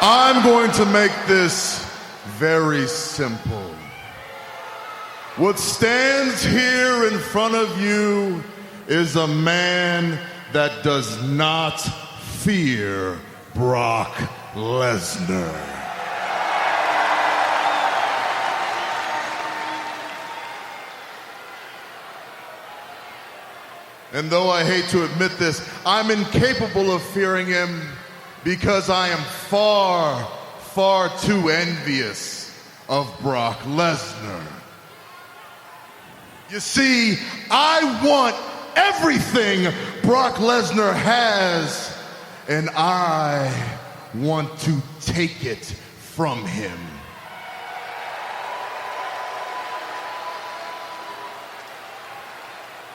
I'm going to make this very simple. What stands here in front of you is a man that does not fear Brock Lesnar. And though I hate to admit this, I'm incapable of fearing him because I am far, far too envious of Brock Lesnar. You see, I want everything Brock Lesnar has, and I want to take it from him.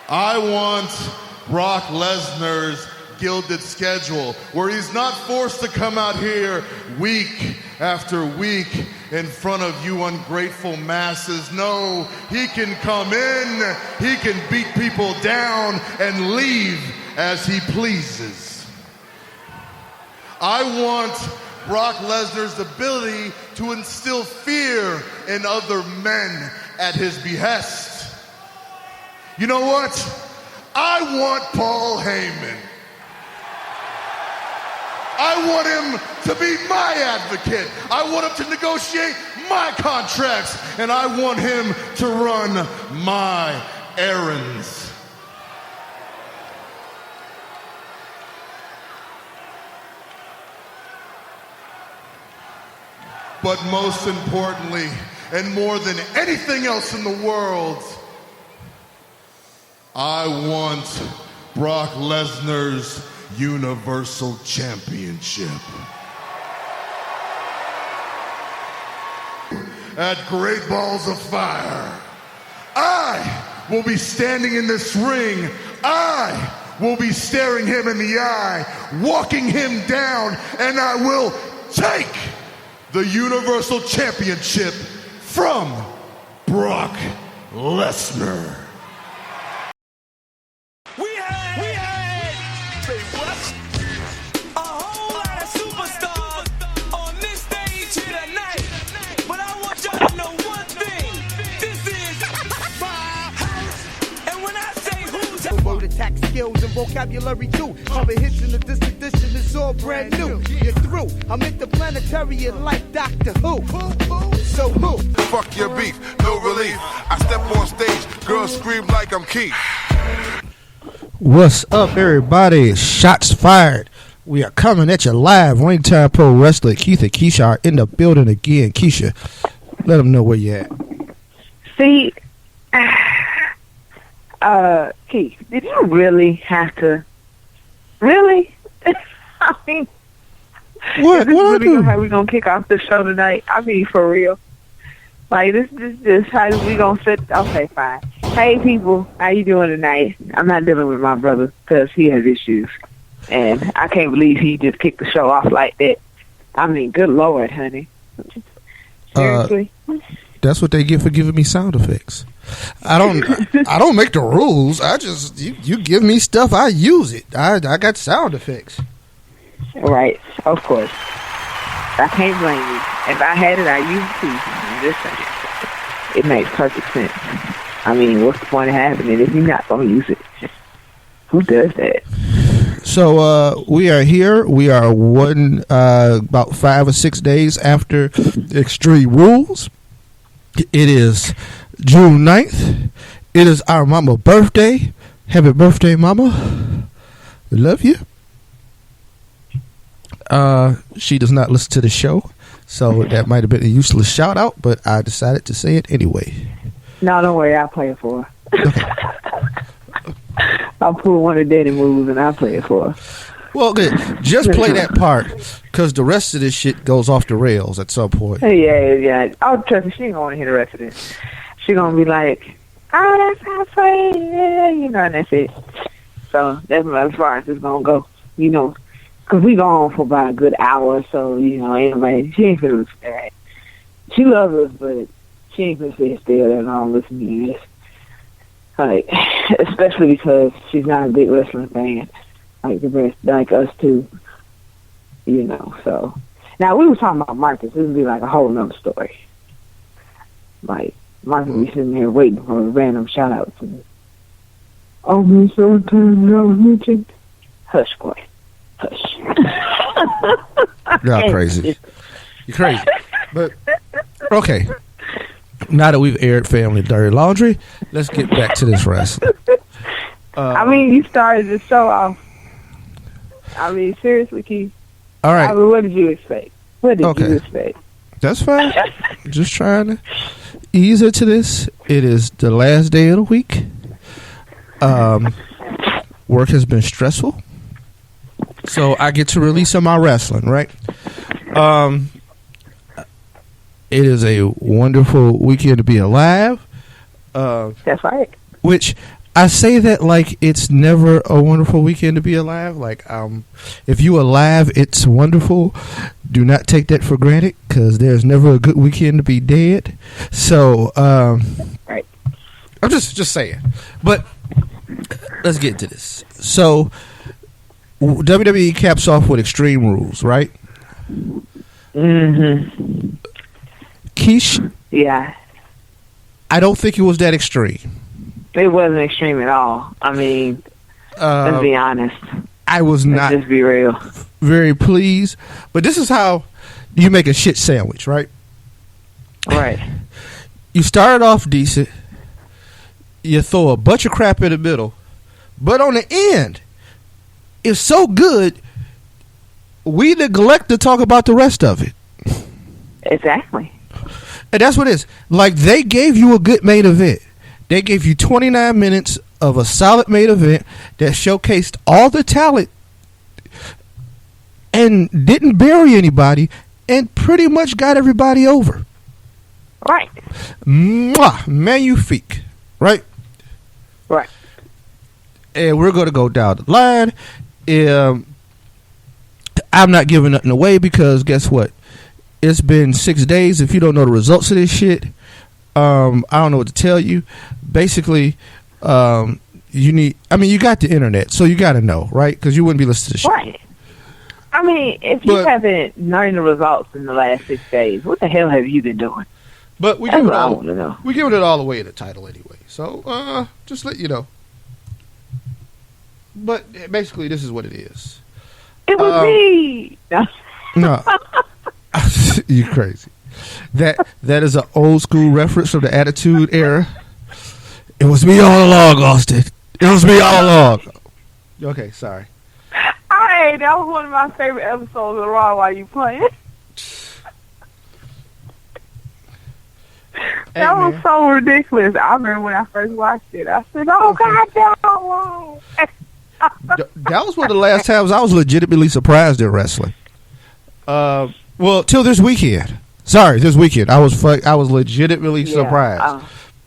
I want Brock Lesnar's gilded schedule, where he's not forced to come out here week after week in front of you ungrateful masses. No, he can come in, he can beat people down and leave as he pleases. I want Brock Lesnar's ability to instill fear in other men at his behest. You know what? I want Paul Heyman. I want him to be my advocate. I want him to negotiate my contracts. And I want him to run my errands. But most importantly, and more than anything else in the world, I want Brock Lesnar's Universal Championship. At Great Balls of Fire, I will be standing in this ring. I will be staring him in the eye, walking him down, and I will take the Universal Championship from Brock Lesnar. Skills and vocabulary too. Cover hits in this edition is all brand new. You're through. I'm interplanetary and like Doctor Who. So who? Fuck your beef, no relief. I step on stage, girls scream like I'm Keith. What's up, everybody? Shots fired. We are coming at you live. Ring Time Pro Wrestler Keith and Keisha are in the building again. Keisha, let them know where you at. See, Keith, did you really have to? Really? I mean, what? Is this What really how we gonna kick off the show tonight? I mean, for real. Like this how we gonna sit? Okay, fine. Hey, people, how you doing tonight? I'm not dealing with my brother because he has issues, and I can't believe he just kicked the show off like that. I mean, good Lord, honey. Seriously. That's what they get for giving me sound effects. I don't make the rules. I just you give me stuff, I use it. I got sound effects. Right, of course. I can't blame you. If I had it, I used it too. I'm just saying. It makes perfect sense. I mean, what's the point of having it if you're not going to use it? Who does that? So we are here. We are about 5 or 6 days after Extreme Rules. It is June 9th. It is our mama birthday. Happy birthday, mama. We love you. She does not listen to the show, so that might have been a useless shout out, but I decided to say it anyway. No, don't worry. I'll play it for her. Okay. I'll pull one of Daddy moves and I'll play it for her. Well, good. Just play that part, because the rest of this shit goes off the rails at some point. Yeah. Oh, trust me, she ain't going to want to hear the rest of this. She going to be like, oh, that's not funny. Yeah, you know, and that's it. So that's as far as it's going to go, you know, because we go on for about a good hour, so, you know, anybody, she ain't finna stay. She loves us, but she ain't finna stay still that long listening to this. Like, especially because she's not a big wrestling fan. Like the rest, like us too, you know. So, Now, we were talking about Marcus. This would be like a whole nother story. Like, Marcus would be sitting there waiting for a random shout-out to me. Oh, man, sometimes I was mentioned. Hush, boy. Hush. You're crazy. You're crazy. But, okay. Now that we've aired family dirty laundry, let's get back to this wrestling. I mean, you started the show off. I mean, seriously, Keith. All right. I mean, what did you expect? What did you expect? That's fine. Just trying to ease into this. It is the last day of the week. Work has been stressful, so I get to release some of my wrestling, right? It is a wonderful weekend to be alive. That's right. Which I say that like it's never a wonderful weekend to be alive. Like, if you alive, it's wonderful. Do not take that for granted, because there's never a good weekend to be dead. So, right. I'm just saying. But let's get to this. So, WWE caps off with Extreme Rules, right? Mm-hmm. Keish? Yeah. I don't think it was that extreme. It wasn't extreme at all. I mean, let's be honest. I was not. Let's just be real. Very pleased. But this is how you make a shit sandwich, right? Right. You start off decent. You throw a bunch of crap in the middle. But on the end, it's so good, we neglect to talk about the rest of it. Exactly. And that's what it is. Like, they gave you a good main event. They gave you 29 minutes of a solid main event that showcased all the talent and didn't bury anybody and pretty much got everybody over. Right. Mwah! Magnifique. Right? Right. And we're going to go down the line. I'm not giving nothing away, because guess what? It's been 6 days. If you don't know the results of this shit, I don't know what to tell you. Basically, you got the internet, so you got to know, right? Because you wouldn't be listening to shit. Right. I mean, if you haven't known the results in the last 6 days, what the hell have you been doing? But we That's give what I want to know. We're giving it all away in the title anyway. So, just let you know. But basically, this is what it is. It was me. No. You crazy. That is an old school reference from the Attitude Era. It was me all along, Austin. It was me all along. Okay, sorry. Hey, that was one of my favorite episodes of Raw while you playing. That was so ridiculous. I remember when I first watched it. I said, "Oh God, that was one of the last times I was legitimately surprised at wrestling. Well, till this weekend. Sorry, this weekend I was legitimately surprised.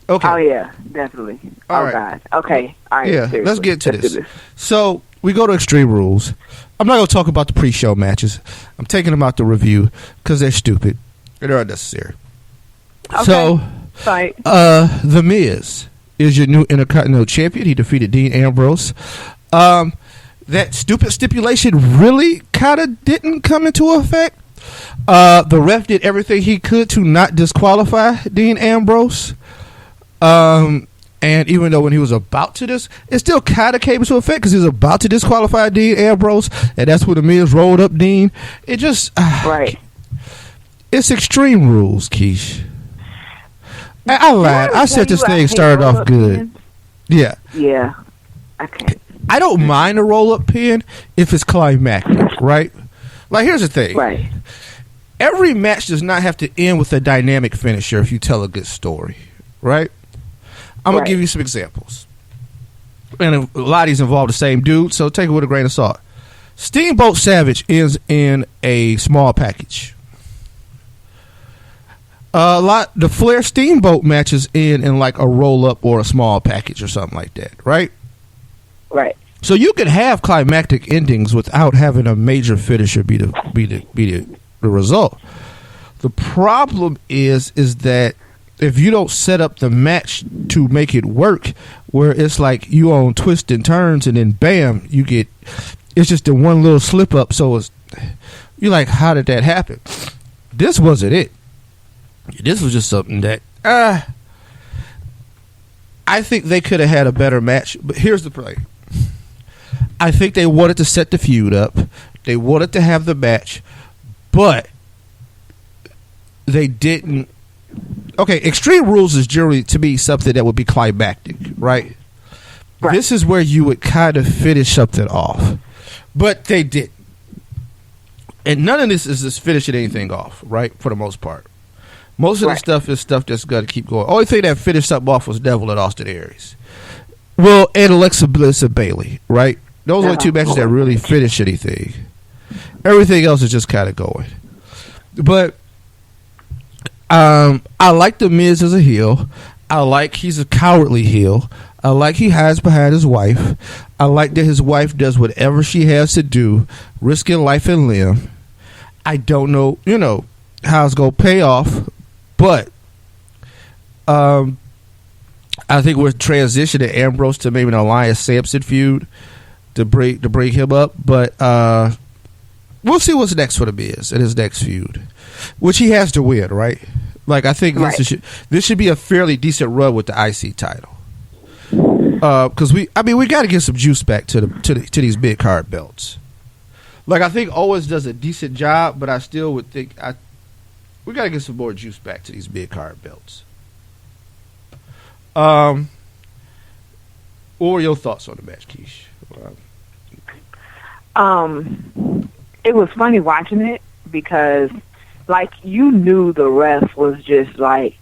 Okay. Oh yeah, definitely. All right. God. Okay. All right. Yeah. Seriously. Let's get to Let's do this. So we go to Extreme Rules. I'm not going to talk about the pre-show matches. I'm taking them out the review because they're stupid. They're unnecessary. Okay. So, right. The Miz is your new Intercontinental Champion. He defeated Dean Ambrose. That stupid stipulation really kind of didn't come into effect. The ref did everything he could to not disqualify Dean Ambrose. And even though when he was about to it still kind of came into effect because he was about to disqualify Dean Ambrose, and that's when the Miz rolled up Dean. It just right. It's Extreme Rules, Keish. I lied. I said this thing started off good. Yeah. Yeah. Okay. I don't mind a roll-up pin if it's climactic, right? Like, here's the thing. Right. Every match does not have to end with a dynamic finisher if you tell a good story, right? I'm going to give you some examples. And a lot of these involve the same dude, so take it with a grain of salt. Steamboat Savage ends in a small package. The Flair Steamboat matches in like a roll-up or a small package or something like that, right? Right. So you can have climactic endings without having a major finisher be the result. The problem is that if you don't set up the match to make it work, where it's like you on twists and turns and then bam, it's just the one little slip up. So You're like, how did that happen? This wasn't it. This was just something that I think they could have had a better match. But here's the play. I think they wanted to set the feud up. They wanted to have the match, but they didn't. Okay, Extreme Rules is generally, to me, something that would be climactic, right? This is where you would kind of finish something off. But they didn't. And none of this is just finishing anything off, right? For the most part. Most of the stuff is stuff that's got to keep going. Only thing that finished something off was Neville and Austin Aries. Well, and Alexa Bliss and Bayley, right? Those are only two matches that really finish anything. Everything else is just kind of going. But I like The Miz as a heel. I like he's a cowardly heel. I like he hides behind his wife. I like that his wife does whatever she has to do, risking life and limb. I don't know, how it's going to pay off, but I think we're transitioning Ambrose to maybe an Elias Sampson feud to bring him up, but we'll see what's next for The Miz in his next feud, which he has to win, right? Like, I think this should be a fairly decent run with the IC title. Because we got to get some juice back to these big card belts. Like, I think Owens does a decent job, but I still would think we got to get some more juice back to these big card belts. What were your thoughts on the match, Keish? It was funny watching it because, like, you knew the ref was just like,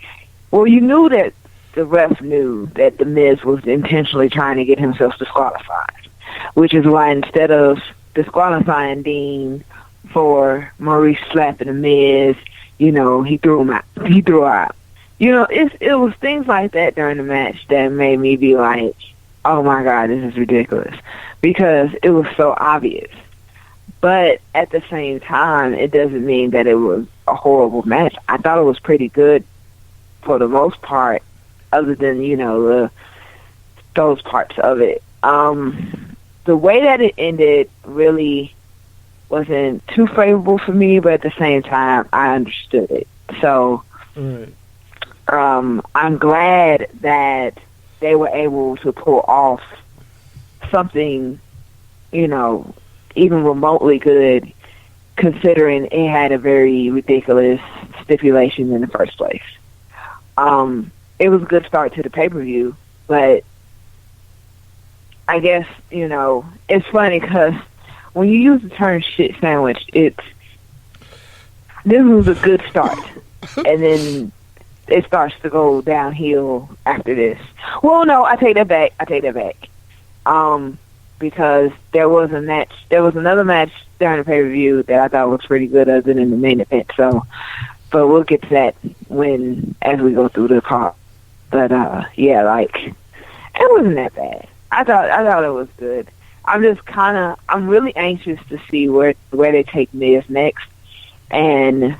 you knew that the ref knew that The Miz was intentionally trying to get himself disqualified, which is why instead of disqualifying Dean for Maurice slapping The Miz, he threw him out. He threw her out. It was things like that during the match that made me be like, oh my God, this is ridiculous, because it was so obvious. But at the same time, it doesn't mean that it was a horrible match. I thought it was pretty good for the most part, other than, those parts of it. The way that it ended really wasn't too favorable for me, but at the same time, I understood it. So I'm glad that they were able to pull off something, even remotely good, considering it had a very ridiculous stipulation in the first place. It was a good start to the pay-per-view, but I guess, it's funny because when you use the term shit sandwich, this was a good start, and then it starts to go downhill after this. Well, no, I take that back. Because there was another match during the pay-per-view that I thought was pretty good other than the main event. So, but we'll get to that as we go through the card. But it wasn't that bad. I thought it was good. I'm really anxious to see where they take Miz next, and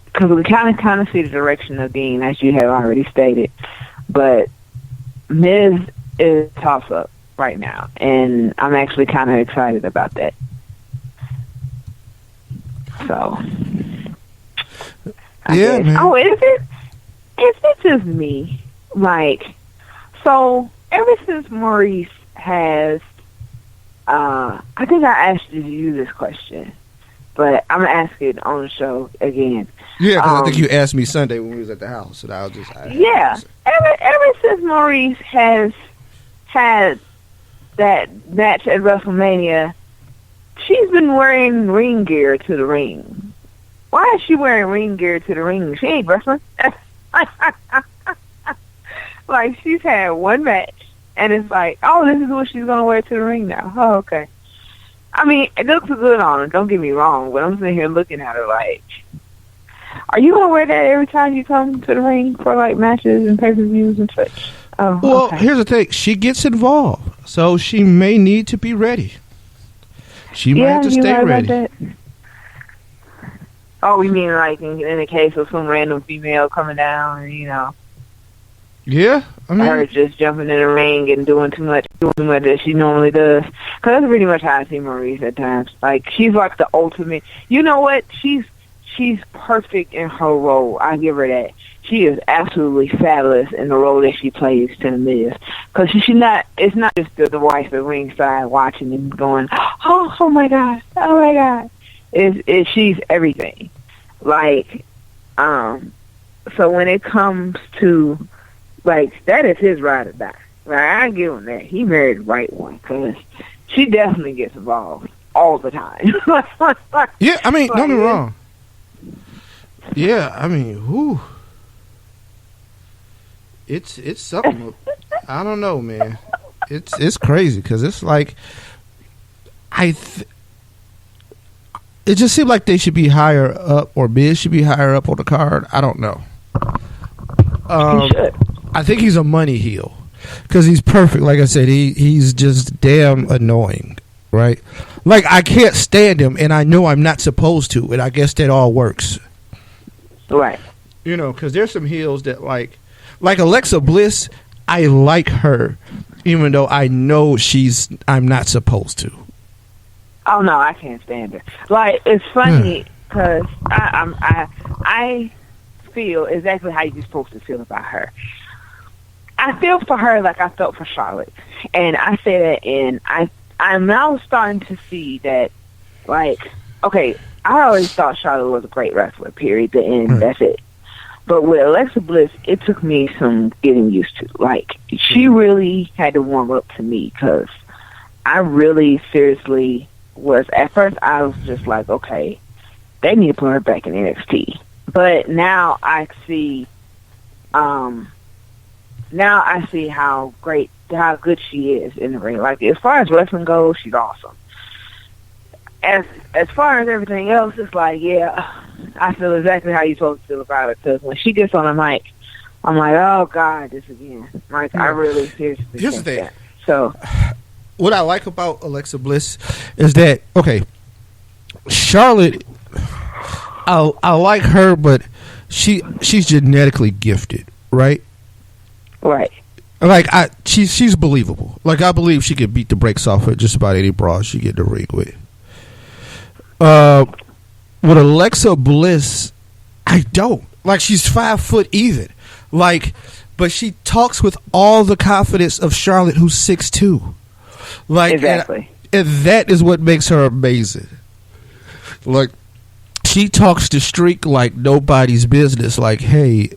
because we kind of see the direction of Dean, as you have already stated. But Miz is a toss-up right now, and I'm actually kind of excited about that. So, man. Oh, is it just me? Like, so ever since Maurice has, I think I asked you this question, but I'm gonna ask it on the show again. Yeah, because I think you asked me Sunday when we was at the house, and I was just ever since Maurice has had that match at WrestleMania, she's been wearing ring gear to the ring. Why is she wearing ring gear to the ring? She ain't wrestling. Like, she's had one match, and it's like, oh, this is what she's going to wear to the ring now. Oh, okay. I mean, it looks good on her, don't get me wrong, but I'm sitting here looking at her like, are you going to wear that every time you come to the ring for, like, matches and pay-per-views and such? Oh, well, okay. Here's the thing. She gets involved, so she may need to be ready. She might have to stay ready. Oh, you mean like in the case of some random female coming down, Yeah, I mean, her just jumping in the ring and doing too much that she normally does. Because that's pretty much how I see Maurice at times. Like, she's like the ultimate. You know what? She's perfect in her role. I give her that. She is absolutely fabulous in the role that she plays to the Miz. Because it's not just the wife at ringside watching and going, oh my God, oh my God. She's everything. Like, so when it comes to, like, that is his ride or die. Like, I give him that. He married the right one, because she definitely gets involved all the time. yeah, I mean, don't get me wrong. Yeah, I mean, whew. It's something. I don't know, man. It's crazy, because it's like, it just seems like they should be higher up, or Miz should be higher up on the card. I don't know. I think he's a money heel, because he's perfect. Like I said, he's just damn annoying, right? Like, I can't stand him, and I know I'm not supposed to, and I guess that all works. Right. You know, because there's some heels that, like Alexa Bliss, I like her, even though I know I'm not supposed to. Oh no, I can't stand her. Like, it's funny because I feel exactly how you're supposed to feel about her. I feel for her like I felt for Charlotte, and I say that, and I'm now starting to see that, like, okay, I always thought Charlotte was a great wrestler. Period. The end. That's it. But with Alexa Bliss, it took me some getting used to. Like, she really had to warm up to me, because I really seriously was, at first I was just like, okay, they need to put her back in NXT. But now I see, how good she is in the ring. Like, as far as wrestling goes, she's awesome. As far as everything else, it's like, yeah, I feel exactly how you're supposed to feel about it. Because when she gets on the mic, I'm like, oh God, this again. Like, I really seriously Here's the think thing. that. So, what I like about Alexa Bliss is that, okay, Charlotte, I like her, but she's genetically gifted, right? right. Like, she's believable. Like, I believe she could beat the brakes off of just about any broad she get in the ring with. With Alexa Bliss, I don't. Like, she's 5 foot even. Like, but she talks with all the confidence of Charlotte, who's 6'2". Like, Exactly. And that is what makes her amazing. Like, she talks to Streak like nobody's business. Like, hey,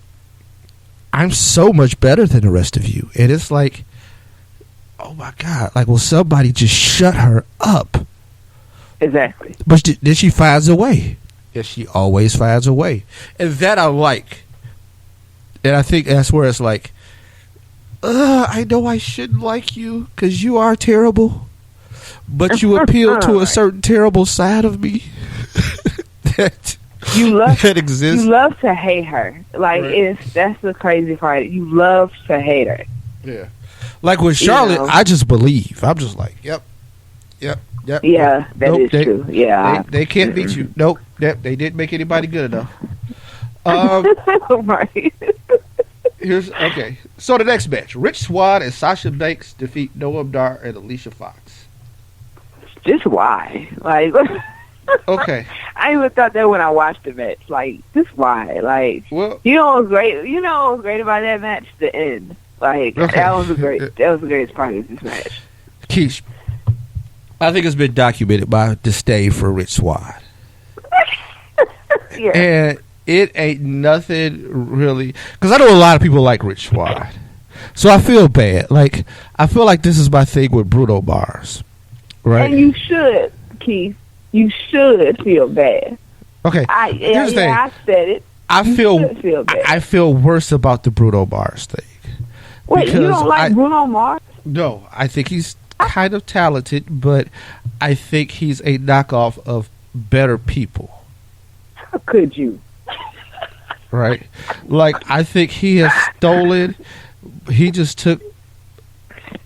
I'm so much better than the rest of you. And it's like, oh my God, like, will somebody just shut her up? Exactly. But then she finds a way. Yes, she always finds a way. And that I like. And I think that's where it's like, I know I shouldn't like you because you are terrible, but you appeal to a certain terrible side of me that exists. You love to hate her. Like, right. That's the crazy part. You love to hate her. Yeah. Like with Charlotte, I just believe. I'm just like, yep. Yeah, that is true. Yeah. They can't beat you. Nope. They didn't make anybody good enough. Right. Okay. So the next match. Rich Swann and Sasha Banks defeat Noam Dar and Alicia Fox. Just why? Like, okay. I even thought that when I watched the match. Like, just why? Like, well, you know what was great? You know what was great about that match? The end. Like, that was the greatest part of this match. Keish, I think it's been documented by disdain for Rich Swann. Yeah. And it ain't nothing really, because I know a lot of people like Rich Swann, so I feel bad. Like, I feel like this is my thing with Bruno Mars, right? And you should, Keith. You should feel bad. Okay. Here's the thing. I said it. I feel bad. I feel worse about the Bruno Mars thing. Wait, you don't like Bruno Mars? No, I think he's kind of talented, but I think he's a knockoff of better people. How could you? Right? Like, I think he has stolen. He just took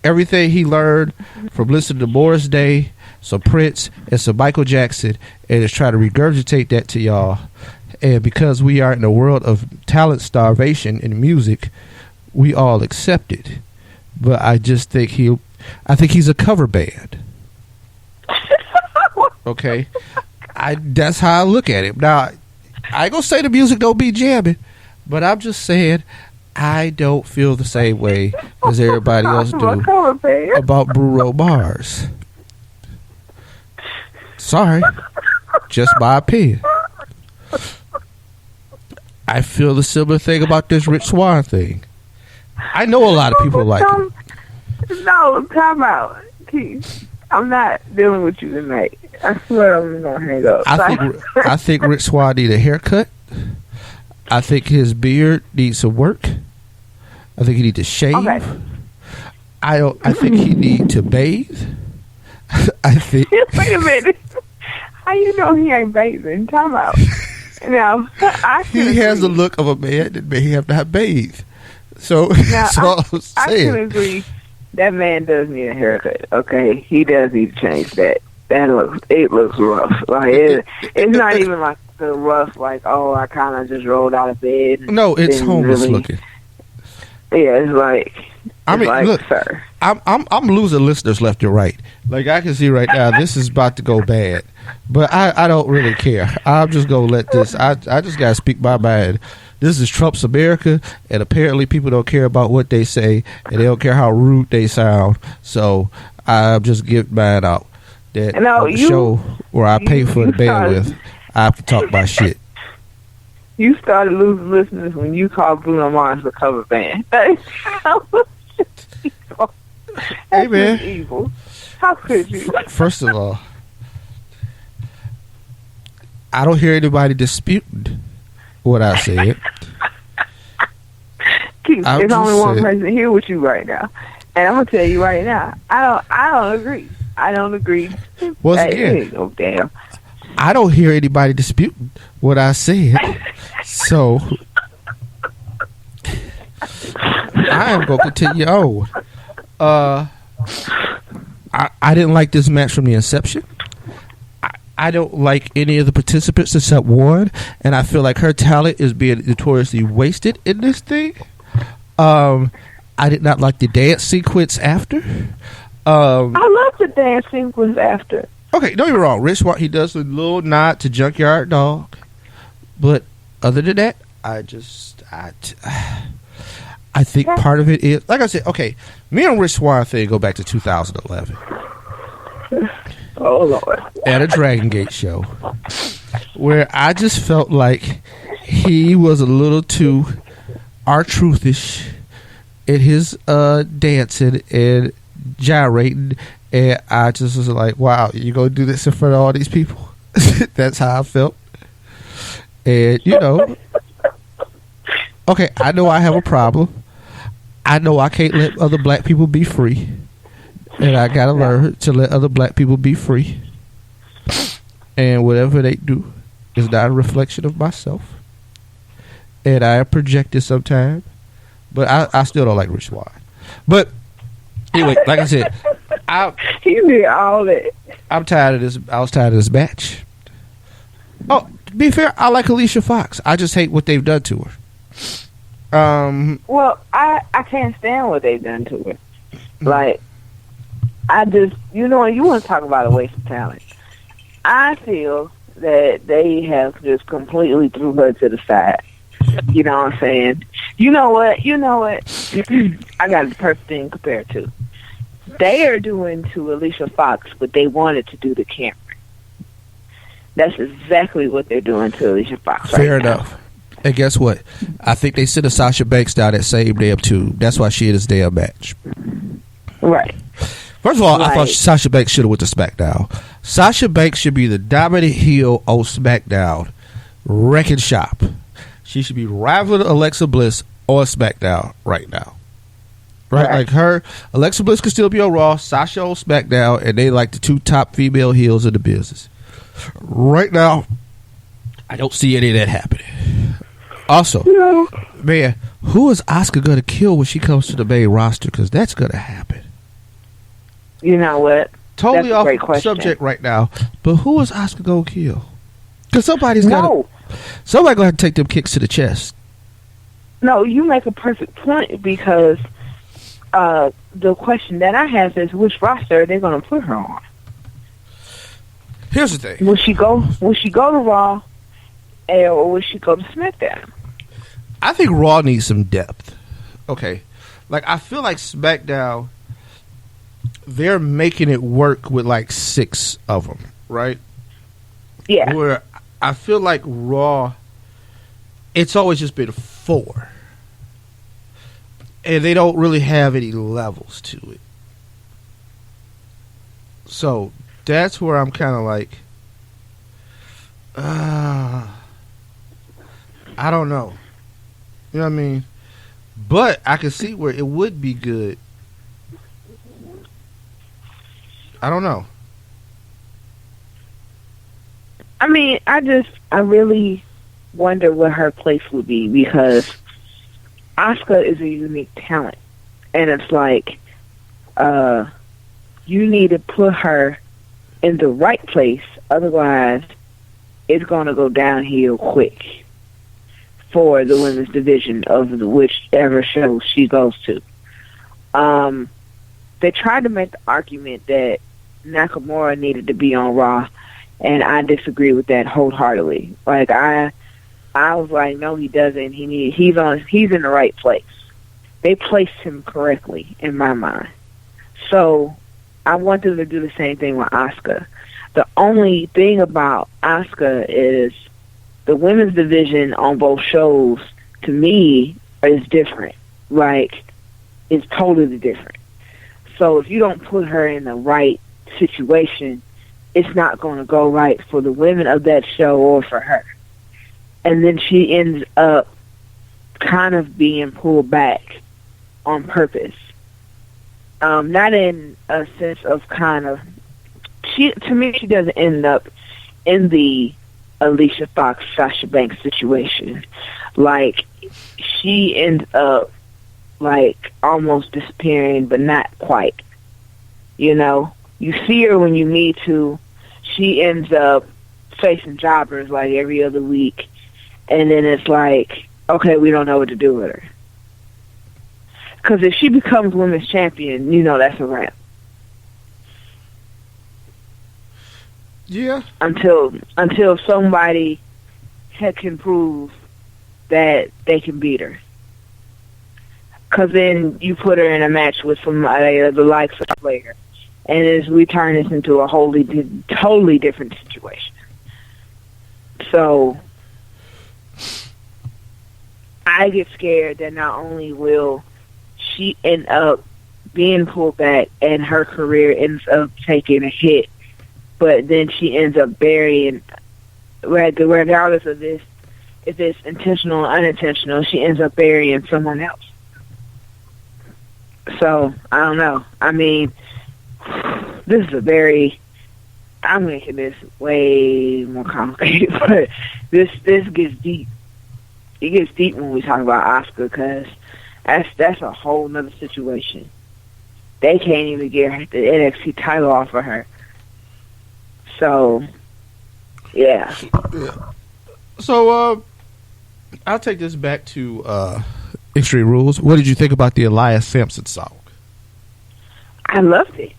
everything he learned from listening to Morris Day, some Prince, and some Michael Jackson, and is trying to regurgitate that to y'all. And because we are in a world of talent starvation in music, we all accepted. But I just think he's a cover band. Okay, that's how I look at it. Now, I ain't gonna say the music don't be jamming, but I'm just saying I don't feel the same way as everybody else do about Bruno Mars. Sorry, just my opinion. I feel the similar thing about this Rich Swann thing. I know a lot of people like it. No, time out, Keith. I'm not dealing with you tonight. I swear I'm gonna hang up. I think Rich Swann need a haircut. I think his beard needs some work. I think he need to shave. Okay. I think he need to bathe. I think. Wait a minute. How you know he ain't bathing? Time out. Now, he has the look of a man that may have not bathed. So now, that's all I'm saying. I can agree. That man does need a haircut. Okay, he does need to change that. It looks rough. Like it's not even like the rough. Like, oh, I kind of just rolled out of bed. No, it's homeless looking. Yeah, it's like. I mean, like, look, sir. I'm losing listeners left and right. Like I can see right now, this is about to go bad. But I don't really care. I'm just gonna let this. I just gotta speak my mind. This is Trump's America, and apparently people don't care about what they say, and they don't care how rude they sound. So I'm just giving mine out. That on the show where I pay for the bandwidth, I have to talk my shit. You started losing listeners when you called Bruno Mars a cover band. That's hey man, evil. How could you? First of all, I don't hear anybody disputing what I said. Keith, there's only one person here with you right now, and I'm gonna tell you right now, I don't agree. I don't agree. Once again, oh damn. I don't hear anybody disputing what I said, so I am gonna continue on. I didn't like this match from the inception. I don't like any of the participants except one, and I feel like her talent is being notoriously wasted in this thing. I did not like the dance sequence after. I love the dance sequence after. Okay, don't get me wrong. Rich Swann, he does a little nod to Junkyard Dog, but other than that, I think part of it is, like I said, okay, me and Rich Swann thing go back to 2011. Oh Lord! At a Dragon Gate show, where I just felt like he was a little too R-Truthish in his dancing and gyrating, and I just was like, wow, you gonna do this in front of all these people? That's how I felt. And okay, I know I have a problem. I know I can't let other black people be free, and I gotta learn to let other black people be free, and whatever they do is not a reflection of myself, and I project it sometimes, but I still don't like Rich Swann. But anyway, like I said, you did all that. I'm tired of this. I was tired of this match. Oh, to be fair, I like Alicia Foxx. I just hate what they've done to her. Well, I can't stand what they've done to her. Like, I just, you want to talk about a waste of talent. I feel that they have just completely threw her to the side. You know what I'm saying? You know what? I got the perfect thing compared to. They are doing to Alicia Fox what they wanted to do to Cameron. That's exactly what they're doing to Alicia Fox. Fair enough. And guess what? I think they sent a Sasha Banks down that same damn tube. That's why she had this damn match. Right. First of all, I thought Sasha Banks should have went to SmackDown. Sasha Banks should be the dominant heel on SmackDown. Wrecking shop. She should be rivaling Alexa Bliss on SmackDown right now. Right? Like her, Alexa Bliss could still be on Raw, Sasha on SmackDown, and they like the two top female heels in the business. Right now, I don't see any of that happening. Also, man, who is Asuka going to kill when she comes to the main roster? Because that's going to happen. You know what? Totally off the subject right now, but who is Asuka going to kill? Because somebody going to have to take them kicks to the chest. No, you make a perfect point because the question that I have is which roster are they going to put her on? Here's the thing. Will she go to Raw, or will she go to SmackDown? I think Raw needs some depth. Okay. Like, I feel like SmackDown, they're making it work with like 6 of them, right? Yeah. Where I feel like Raw, it's always just been 4. And they don't really have any levels to it. So that's where I'm kind of like, I don't know. You know what I mean? But I can see where it would be good. I don't know. I mean, I really wonder what her place would be because Asuka is a unique talent. And it's like, you need to put her in the right place. Otherwise, it's going to go downhill quick for the women's division of whichever show she goes to. They tried to make the argument that Nakamura needed to be on Raw, and I disagree with that wholeheartedly. Like, I was like, no, he doesn't. He's in the right place. They placed him correctly in my mind. So I want them to do the same thing with Asuka. The only thing about Asuka is the women's division on both shows, to me, is different. Like, it's totally different. So if you don't put her in the right situation, it's not going to go right for the women of that show or for her. And then she ends up kind of being pulled back on purpose. Not in a sense of kind of... To me, she doesn't end up in the Alicia Foxx, Sasha Banks situation. Like, she ends up, like, almost disappearing, but not quite. You know? You see her when you need to. She ends up facing jobbers, like, every other week. And then it's like, okay, we don't know what to do with her. Because if she becomes women's champion, you know that's a wrap. Yeah. Until somebody can prove that they can beat her. Because then you put her in a match with somebody the likes of Slater. And as we turn this into a totally different situation. So I get scared that not only will she end up being pulled back and her career ends up taking a hit, but then she ends up burying, regardless of this, if it's intentional or unintentional, she ends up burying someone else. So, I don't know. I mean, this is I'm making this way more complicated, but this gets deep. It gets deep when we talk about Asuka, because that's a whole nother situation. They can't even get the NXT title off of her. So, yeah. So, I'll take this back to Extreme Rules. What did you think about the Elias Sampson song? I loved it.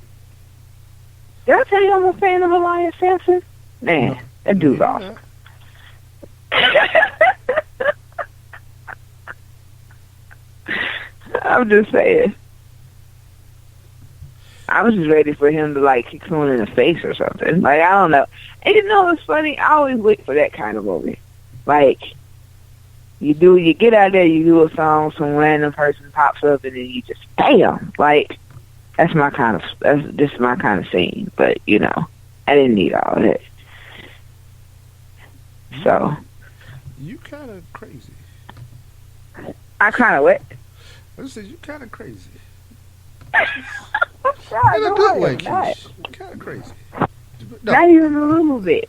Did I tell you I'm a fan of Elias Sampson? Man, that dude's awesome. I'm just saying. I was just ready for him to, like, kick someone in the face or something. Like, I don't know. And you know what's funny? I always wait for that kind of moment. Like, you get out there, you do a song, some random person pops up, and then you just, bam! Like, that's just my kind of scene. But, you know, I didn't need all of that. So. You kind of crazy. I kind of what? I said, you kind of crazy. God, In a good way, Keish. Kind of crazy. No. Not even a little bit.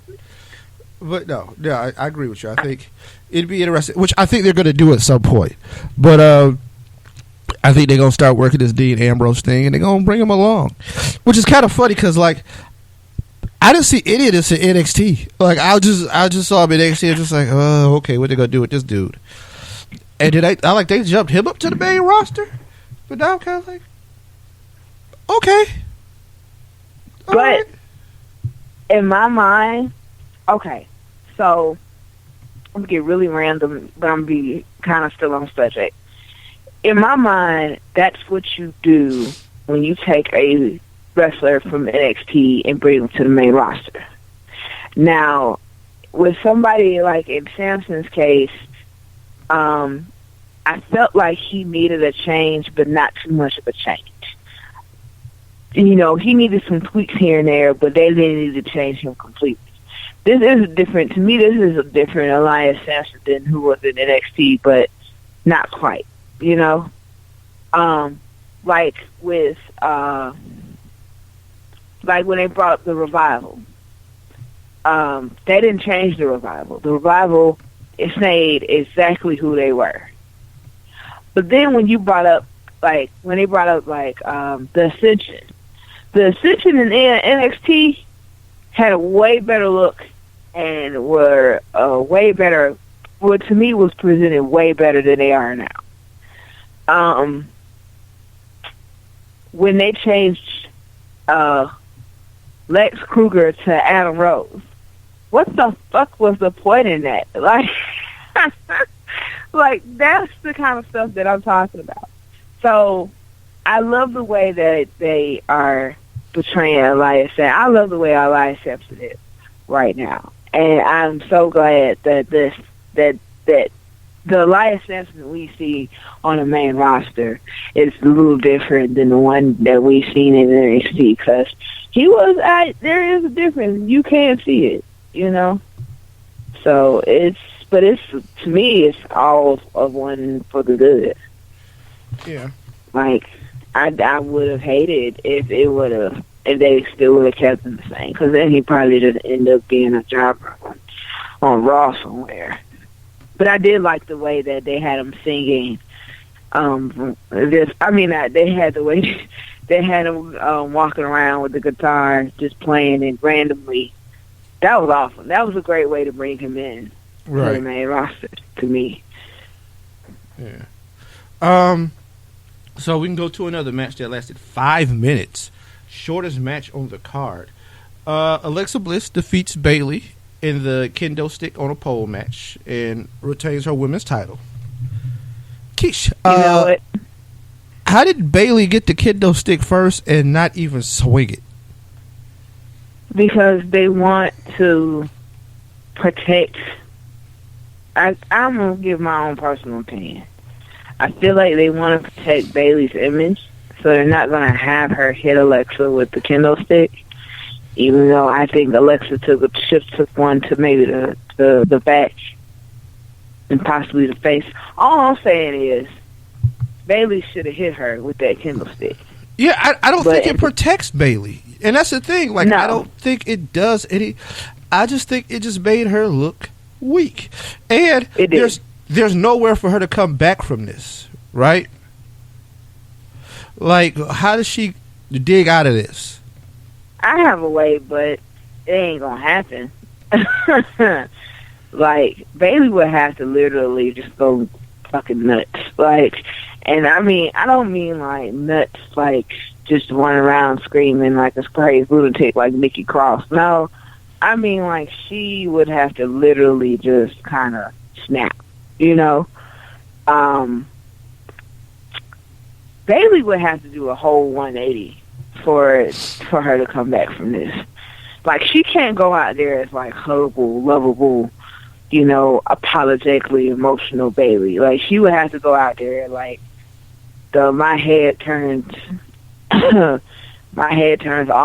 But no, I agree with you. I think it'd be interesting, which I think they're going to do at some point. But I think they're going to start working this Dean Ambrose thing, and they're going to bring him along, which is kind of funny because, like, I didn't see any of this in NXT. Like, I just saw him in NXT and just like, oh, okay, what they going to do with this dude? And they jumped him up to the main roster? But now I'm kind of like, okay. But right. in my mind, okay, so I'm going to get really random, but I'm going to be kind of still on subject. In my mind, that's what you do when you take a wrestler from NXT and bring them to the main roster. Now, with somebody like in Sampson's case, I felt like he needed a change, but not too much of a change. You know, he needed some tweaks here and there, but they didn't need to change him completely. This is a different Elias Sampson than who was in NXT, but not quite, you know? Like with, like when they brought up the Revival, they didn't change the Revival. The Revival stayed exactly who they were. But then when you brought up, the Ascension in NXT had a way better look and were way better, well, to me was presented way better than they are now. When they changed Lex Kruger to Adam Rose, what the fuck was the point in that? Like, like that's the kind of stuff that I'm talking about. So I love the way that they are portraying Elias Sampson. I love the way Elias Sampson is right now, and I'm so glad that the Elias Sampson we see on the main roster is a little different than the one that we've seen in NXT, because there is a difference. You can see it, you know. So it's to me, it's all of one for the good. Yeah. Like, I would have hated if they still would have kept him the same, because then he probably just end up being a jobber on Raw somewhere. But I did like the way that they had him singing. They had the way they had him walking around with the guitar, just playing it randomly. That was awesome. That was a great way to bring him in to the main roster, to me. Yeah. So we can go to another match that lasted 5 minutes. Shortest match on the card. Alexa Bliss defeats Bayley in the kendo stick on a pole match and retains her women's title. Keish, you know what? How did Bayley get the kendo stick first and not even swing it? Because they want to protect. I'm going to give my own personal opinion. I feel like they want to protect Bayley's image, so they're not going to have her hit Alexa with the kendo stick, even though I think Alexa took one to maybe the back and possibly the face. All I'm saying is Bayley should have hit her with that kendo stick. Yeah, I don't think it protects Bayley. And that's the thing. Like, no. I don't think it does any. I just think it just made her look weak. And there's nowhere for her to come back from this, right? Like, how does she dig out of this? I have a way, but it ain't gonna happen. Like, Bayley would have to literally just go fucking nuts. Like, and I mean, I don't mean like nuts, like just running around screaming like a crazy lunatic like Nikki Cross. No, I mean like she would have to literally just kind of snap, you know. Bayley would have to do a whole 180 for her to come back from this. Like, she can't go out there as like huggable, lovable, you know, apologetically emotional Bayley. Like, she would have to go out there like my head turns all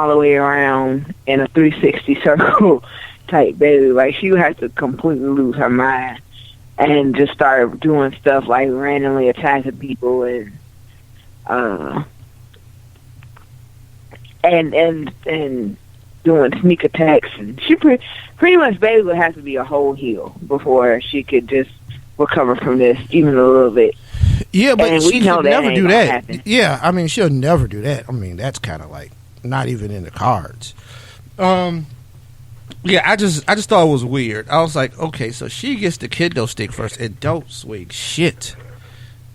the way around in a 360 circle type Bayley. Like, she would have to completely lose her mind and just start doing stuff like randomly attacking people and doing sneak attacks. And she pretty much Bayley would have to be a whole heel before she could just recover from this even a little bit. Yeah, but and she could never do that. Happen. Yeah, I mean, she'll never do that. I mean, that's kind of like not even in the cards. Yeah, I just thought it was weird. I was like, okay, so she gets the kendo stick first and don't swing shit.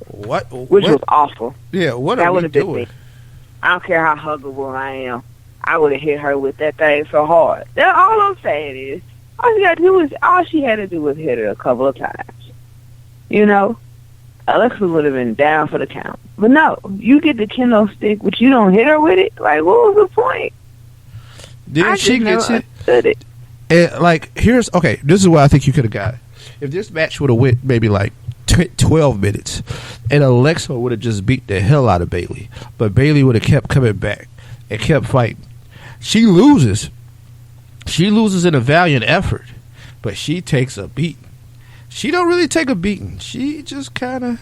What? Which was awful. Yeah, what that are we been doing? me. I don't care how huggable I am. I would have hit her with that thing so hard. That's all I'm saying is, all she had to do was hit her a couple of times. You know? Alexa would have been down for the count. But no, you get the kendo stick, but you don't hit her with it? Like, what was the point? Then she gets it. It. And, like, this is what I think you could have got. If this match would have went maybe like 12 minutes, and Alexa would have just beat the hell out of Bayley, but Bayley would have kept coming back and kept fighting. She loses. She loses in a valiant effort, but she takes a beating. She don't really take a beating. She just kind of,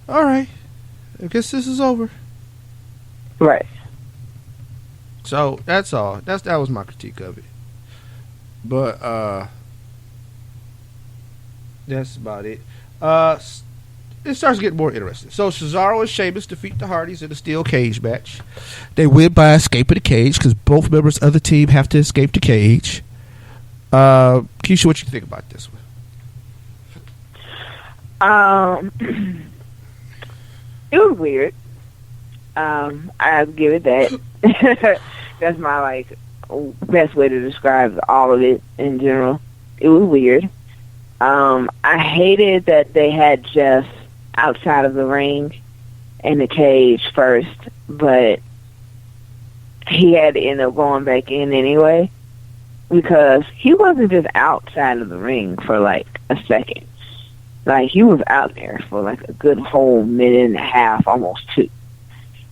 all right, I guess this is over. Right. So that's all. That was my critique of it. But that's about it. It starts getting more interesting. So Cesaro and Sheamus defeat the Hardys in a steel cage match. They win by escaping the cage because both members of the team have to escape the cage. Keisha, what you think about this one? It was weird. I'll give it that. That's my best way to describe all of it in general. It was weird. I hated that they had Jeff outside of the ring in the cage first, but he had to end up going back in anyway because he wasn't just outside of the ring for like a second. Like, he was out there for like a good whole minute and a half, almost 2,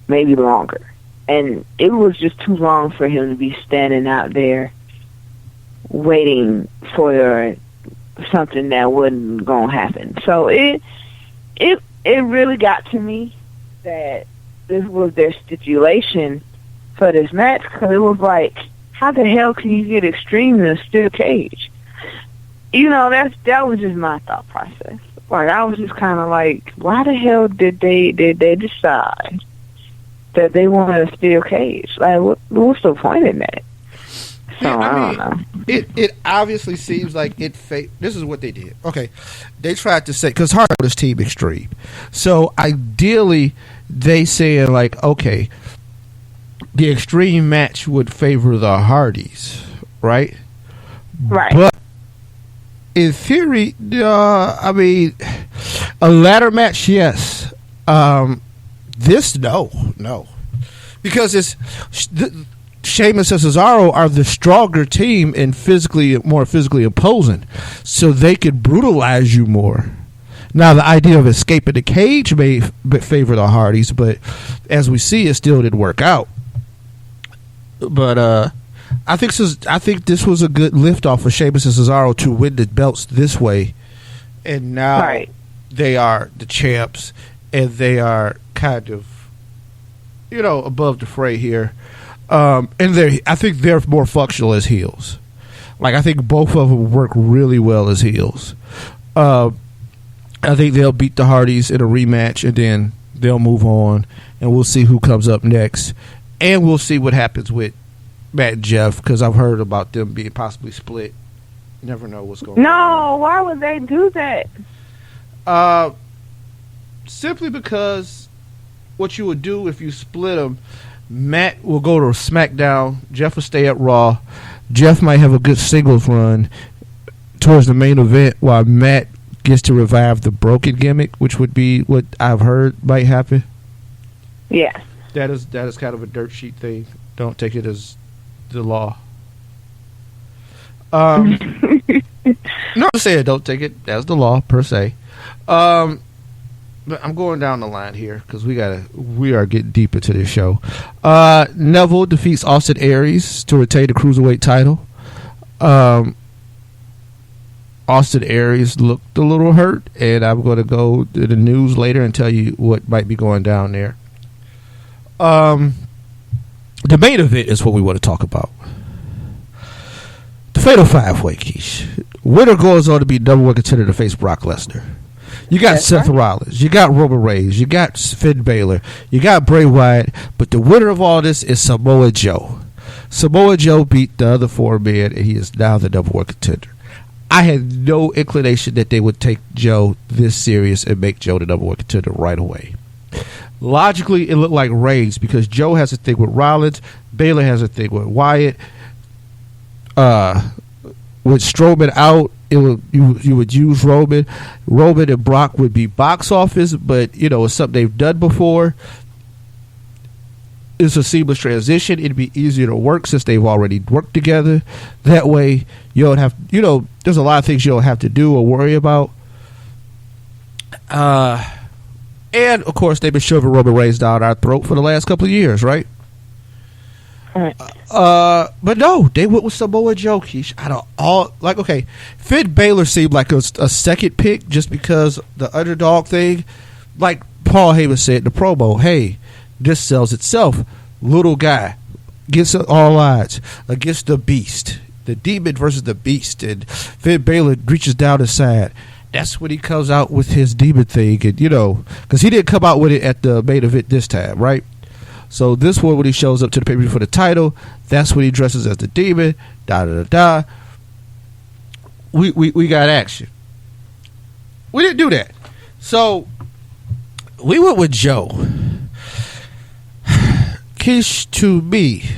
maybe longer. And it was just too long for him to be standing out there waiting for something that wasn't going to happen. So it really got to me that this was their stipulation for this match, because it was like, how the hell can you get extreme in a steel cage? You know, that was just my thought process. Like, I was just kind of like, why the hell did they decide that they wanted a steel cage? Like, what's the point in that? So, Yeah, I don't know. It obviously seems like this is what they did. Okay, they tried to say, because Hardy was Team Extreme, so ideally they saying like, okay, the Extreme match would favor the Hardys, right? Right. But in theory, I mean, a ladder match, yes. This, no, because it's Sheamus and Cesaro are the stronger team and more physically opposing, so they could brutalize you more. Now, the idea of escaping the cage may favor the Hardys, but as we see, it still didn't work out. But I think this was a good lift off for Sheamus and Cesaro to win the belts this way, and now they are the champs, and they are kind of, above the fray here. And I think they're more functional as heels. Like, I think both of them work really well as heels. I think they'll beat the Hardys in a rematch, and then they'll move on, and we'll see who comes up next, and we'll see what happens with Matt and Jeff, because I've heard about them being possibly split. You never know what's going on. No, why would they do that? Simply because what you would do if you split them, Matt will go to SmackDown, Jeff will stay at Raw. Jeff might have a good singles run towards the main event while Matt gets to revive the broken gimmick, which would be what I've heard might happen. Yeah. That is kind of a dirt sheet thing. Don't take it as the law. No, I'm saying don't take it as the law per se. But I'm going down the line here because we are getting deep into this show. Neville defeats Austin Aries to retain the Cruiserweight title. Austin Aries looked a little hurt, and I'm going to go to the news later and tell you what might be going down there. The main event is what we want to talk about. The Fatal 5-Way, Keish. Winner goes on to be number 1 contender to face Brock Lesnar. You got Seth Rollins. You got Roman Reigns. You got Finn Balor. You got Bray Wyatt. But the winner of all this is Samoa Joe. Samoa Joe beat the other 4 men, and he is now the number 1 contender. I had no inclination that they would take Joe this serious and make Joe the number 1 contender right away. Logically, it looked like Reigns because Joe has a thing with Rollins, Baylor has a thing with Wyatt. With Strowman out, you would use Roman. Roman and Brock would be box office, but it's something they've done before. It's a seamless transition. It'd be easier to work since they've already worked together. That way, you don't have, there's a lot of things you don't have to do or worry about. And of course, they've been shoving Roman Reigns down our throat for the last couple of years, right? Right. But no, they went with Samoa Joe. Out of all, Finn Balor seemed like a second pick just because the underdog thing. Like Paul Heyman said in the promo, hey, this sells itself. Little guy gets all odds against the beast, the demon versus the beast, and Finn Balor reaches down his side. That's when he comes out with his demon thing, and because he didn't come out with it at the main event this time, right? So this one, when he shows up to the pay-per-view for the title, that's when he dresses as the demon. We got action. We didn't do that. So we went with Joe. Kish, to me,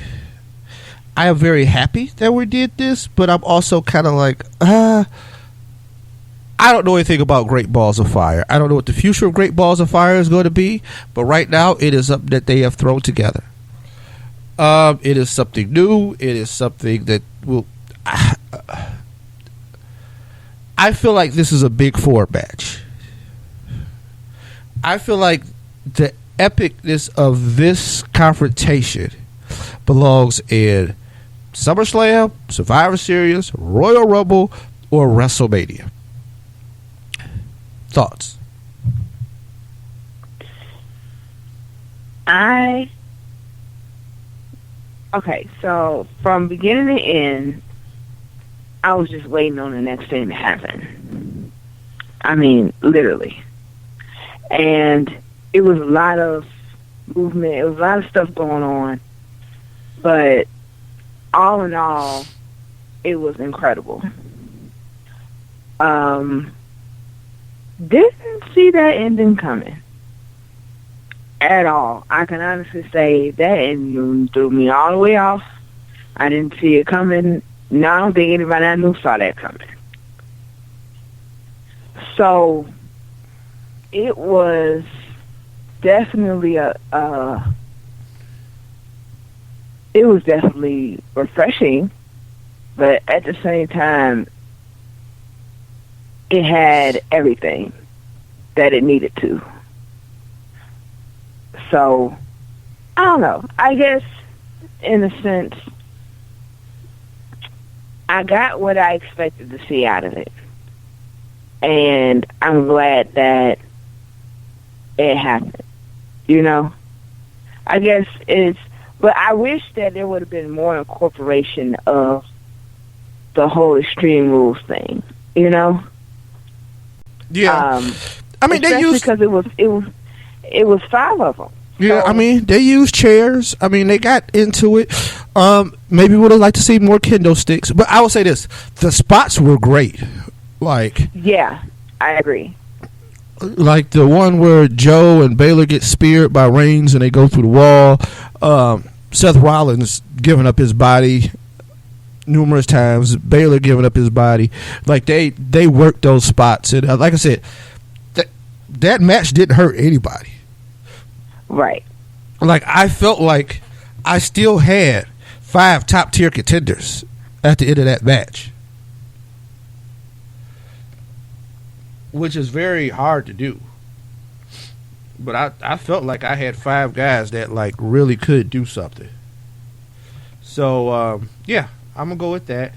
I am very happy that we did this, but I'm also kind of like, I don't know anything about Great Balls of Fire. I don't know what the future of Great Balls of Fire is going to be, but right now it is something that they have thrown together. It is something new. It is something that will. I feel like this is a Big Four match. I feel like the epicness of this confrontation belongs in SummerSlam, Survivor Series, Royal Rumble, or WrestleMania. Thoughts? Okay, so from beginning to end, I was just waiting on the next thing to happen. I mean, literally. And it was a lot of movement. It was a lot of stuff going on. But all in all, it was incredible. Didn't see that ending coming at all. I can honestly say that ending threw me all the way off. I didn't see it coming. No, I don't think anybody I knew saw that coming. So it was definitely it was definitely refreshing, but at the same time, it had everything that it needed to. So, I don't know. I guess, in a sense, I got what I expected to see out of it. And I'm glad that it happened. I guess but I wish that there would have been more incorporation of the whole Extreme Rules thing, Yeah. I mean, they used, because it was 5 of them. Yeah, so, I mean, they used chairs. I mean, they got into it. Maybe would have liked to see more kendo sticks. But I will say this: the spots were great. Yeah, I agree. Like the one where Joe and Baylor get speared by Reigns and they go through the wall. Seth Rollins giving up his body numerous times. Baylor giving up his body. Like they worked those spots, and like I said, that match didn't hurt anybody. Right. Like I felt like I still had 5 top tier contenders at the end of that match, which is very hard to do. But I felt like I had 5 guys that like really could do something. So yeah, I'm gonna go with that.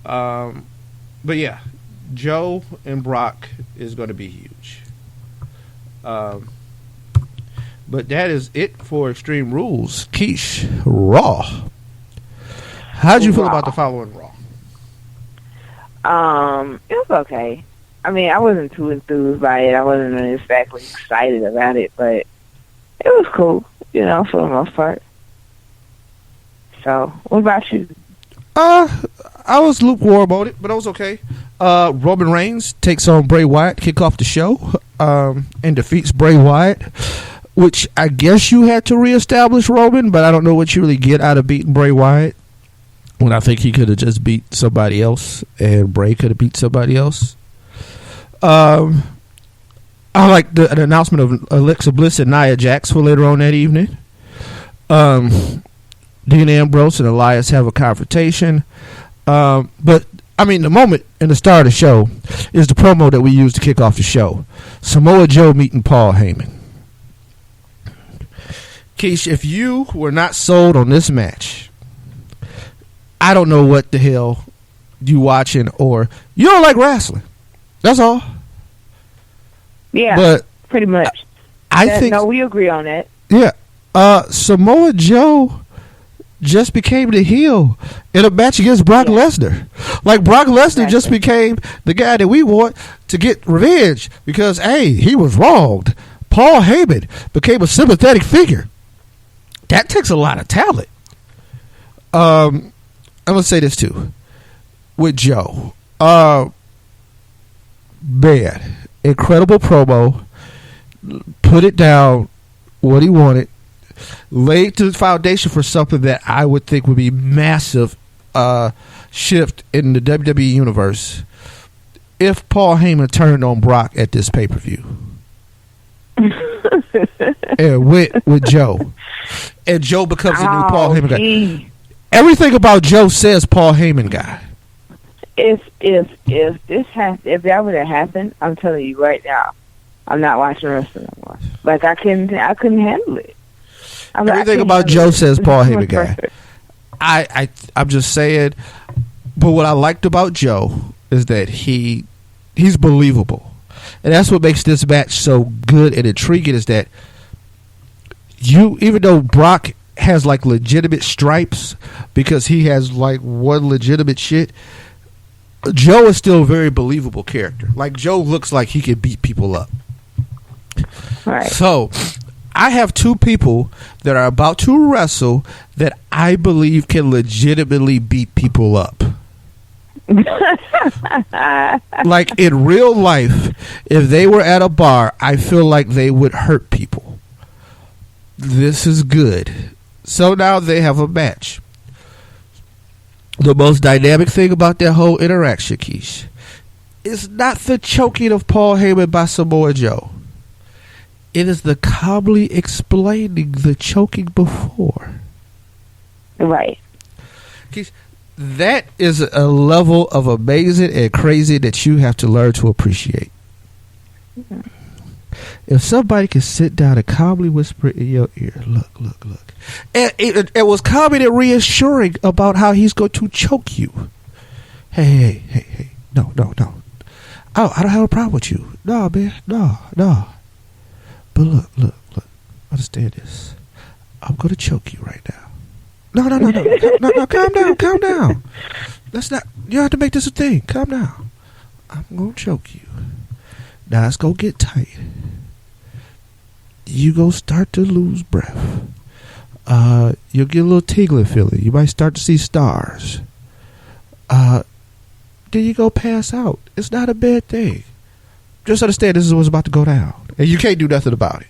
But yeah, Joe and Brock is gonna be huge. But that is it for Extreme Rules. Keish, Raw. How'd you feel about the following Raw? It was okay. I mean, I wasn't too enthused by it. I wasn't really exactly excited about it, but it was cool, for the most part. So, what about you? I was lukewarm on it, but I was okay. Roman Reigns takes on Bray Wyatt, kick off the show, and defeats Bray Wyatt, which I guess you had to reestablish Roman, but I don't know what you really get out of beating Bray Wyatt when I think he could have just beat somebody else and Bray could have beat somebody else. I like the announcement of Alexa Bliss and Nia Jax for later on that evening. Dean Ambrose and Elias have a confrontation. But, I mean, the moment in the start of the show is the promo that we use to kick off the show. Samoa Joe meeting Paul Heyman. Keish, if you were not sold on this match, I don't know what the hell you watching, or you don't like wrestling. That's all. Yeah, but pretty much. I think... No, we agree on that. Yeah. Samoa Joe just became the heel in a match against Brock Lesnar. Like, Brock Lesnar just became the guy that we want to get revenge because, hey, he was wronged. Paul Heyman became a sympathetic figure. That takes a lot of talent. I'm going to say this, too. With Joe. Man, incredible promo. Put it down what he wanted. Laid the foundation for something that I would think would be massive shift in the WWE universe if Paul Heyman turned on Brock at this pay-per-view and went with Joe, and Joe becomes the new Paul Heyman guy. Everything about Joe says Paul Heyman guy. If that would have happened, I'm telling you right now, I'm not watching wrestling anymore. Like, I couldn't handle it. Everything about Joe says Paul Heyman guy. I'm just saying. But what I liked about Joe is that he's believable, and that's what makes this match so good and intriguing. Is that even though Brock has like legitimate stripes because he has like one legitimate shit, Joe is still a very believable character. Like, Joe looks like he can beat people up. Right. So I have two people that are about to wrestle that I believe can legitimately beat people up. Like, in real life, if they were at a bar, I feel like they would hurt people. This is good. So now they have a match. The most dynamic thing about that whole interaction, Keish, is not the choking of Paul Heyman by Samoa Joe. It is the calmly explaining the choking before. Right. Keish, that is a level of amazing and crazy that you have to learn to appreciate. Mm-hmm. If somebody can sit down and calmly whisper in your ear, look. And it was calming and reassuring about how he's going to choke you. Hey. No. I don't have a problem with you. No, man. No. But look. Understand this. I'm going to choke you right now. No. Calm down. Let's not. You don't have to make this a thing. Calm down. I'm going to choke you. Now it's going to get tight. You go start to lose breath. You'll get a little tingling feeling. You might start to see stars. Then you go pass out. It's not a bad thing. Just understand this is what's about to go down, and you can't do nothing about it.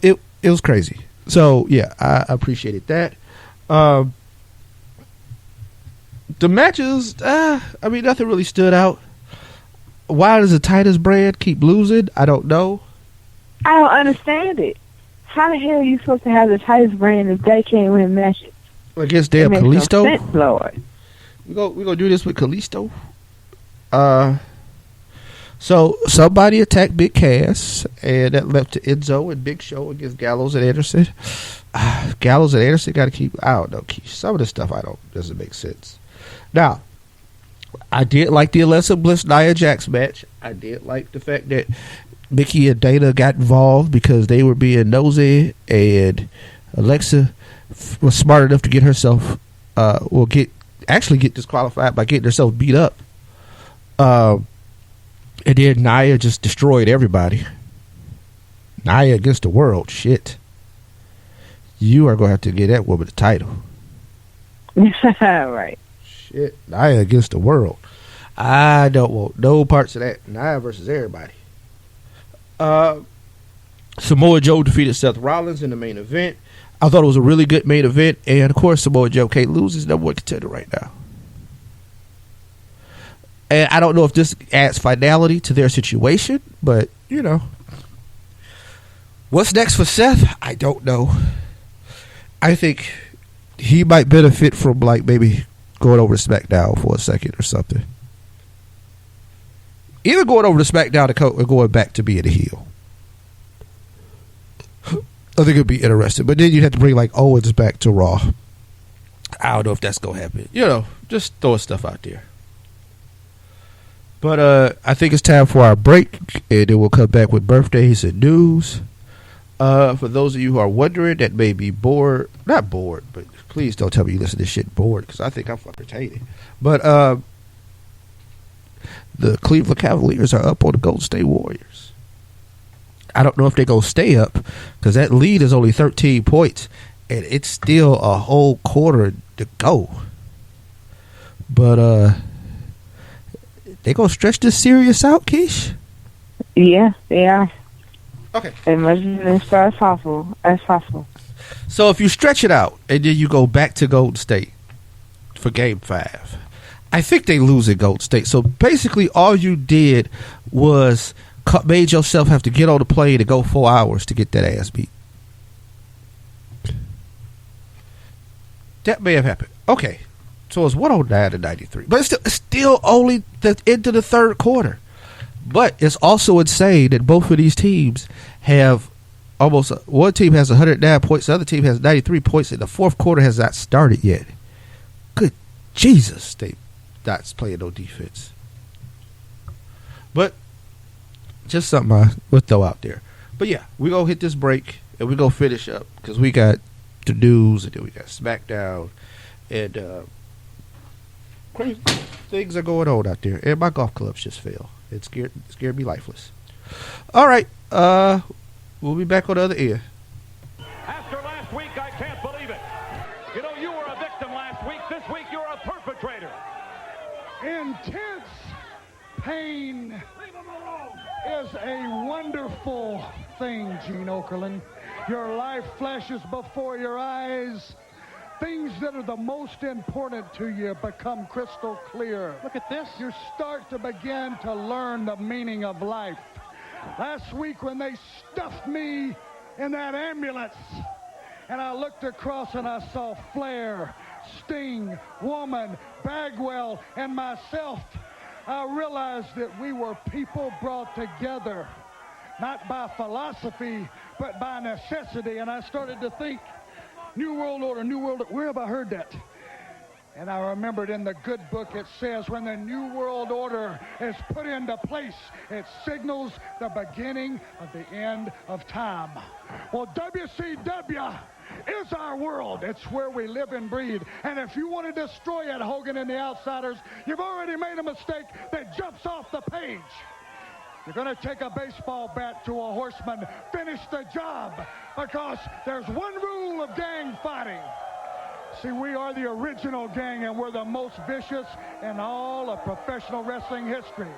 It was crazy. So yeah, I appreciated that. The matches, nothing really stood out. Why does the Titus brand keep losing? I don't know. I don't understand it. How the hell are you supposed to have the Titus brand if they can't win matches? Against damn Kalisto? No sense, Lord. We gonna do this with Kalisto. So somebody attacked Big Cass, and that left to Enzo and Big Show against Gallows and Anderson. Gallows and Anderson got to keep. I don't know. Some of the stuff doesn't make sense. Now, I did like the Alexa Bliss Nia Jax match. I did like the fact that Mickey and Dana got involved because they were being nosy, and Alexa was smart enough to get herself get disqualified by getting herself beat up. And then Nia just destroyed everybody. Nia against the world. Shit. You are going to have to get that woman the title. Right. Shit, Nia against the world. I don't want no parts of that. Nia versus everybody. Samoa Joe defeated Seth Rollins in the main event. I thought it was a really good main event, and of course Samoa Joe can't lose. He's number one contender right now. And I don't know if this adds finality to their situation, but you know. What's next for Seth? I don't know. I think he might benefit from like maybe going over to SmackDown for a second or something. Either going over to SmackDown or going back to being a heel. I think it'd be interesting. But then you'd have to bring like Owens back to Raw. I don't know if that's gonna happen. You know, just throwing stuff out there. But I think it's time for our break, and then we'll come back with birthdays and news. For those of you who are wondering that may be bored, not bored, but please don't tell me you listen to this shit bored, because I think I'm fucking entertaining. But the Cleveland Cavaliers are up on the Golden State Warriors. I don't know if they're going to stay up, because that lead is only 13 points, and it's still a whole quarter to go. But they going to stretch this series out, Keish? Yeah, they are. Okay. As much as possible. So if you stretch it out and then you go back to Golden State for Game 5, I think they lose at Golden State. So basically all you did was made yourself have to get on the plane to go 4 hours to get that ass beat. That may have happened. Okay. So it's 109 to 93. But it's still only the end of the third quarter. But it's also insane that both of these teams have almost, one team has 109 points, the other team has 93 points, and the fourth quarter has not started yet. Good Jesus, they not playing no defense. But just something I would throw out there. But yeah, we're going to hit this break, and we're going to finish up, because we got the news, and then we got SmackDown, and crazy things are going on out there. And my golf clubs just fell. It scared me lifeless. All right. We'll be back on the other end. After last week, I can't believe it. You know, you were a victim last week. This week, you're a perpetrator. Intense pain is a wonderful thing, Gene Okerlund. Your life flashes before your eyes. Things that are the most important to you become crystal clear. Look at this. You start to begin to learn the meaning of life. Last week when they stuffed me in that ambulance and I looked across and I saw Flair, Sting, Woman, Bagwell, and myself, I realized that we were people brought together, not by philosophy, but by necessity. And I started to think, New World Order, New World Order. Where have I heard that? And I remembered in the good book it says when the New World Order is put into place, it signals the beginning of the end of time. Well, WCW is our world. It's where we live and breathe. And if you want to destroy it, Hogan and the Outsiders, you've already made a mistake that jumps off the page. You're going to take a baseball bat to a horseman, finish the job, because there's one rule of gang fighting. See, we are the original gang, and we're the most vicious in all of professional wrestling history.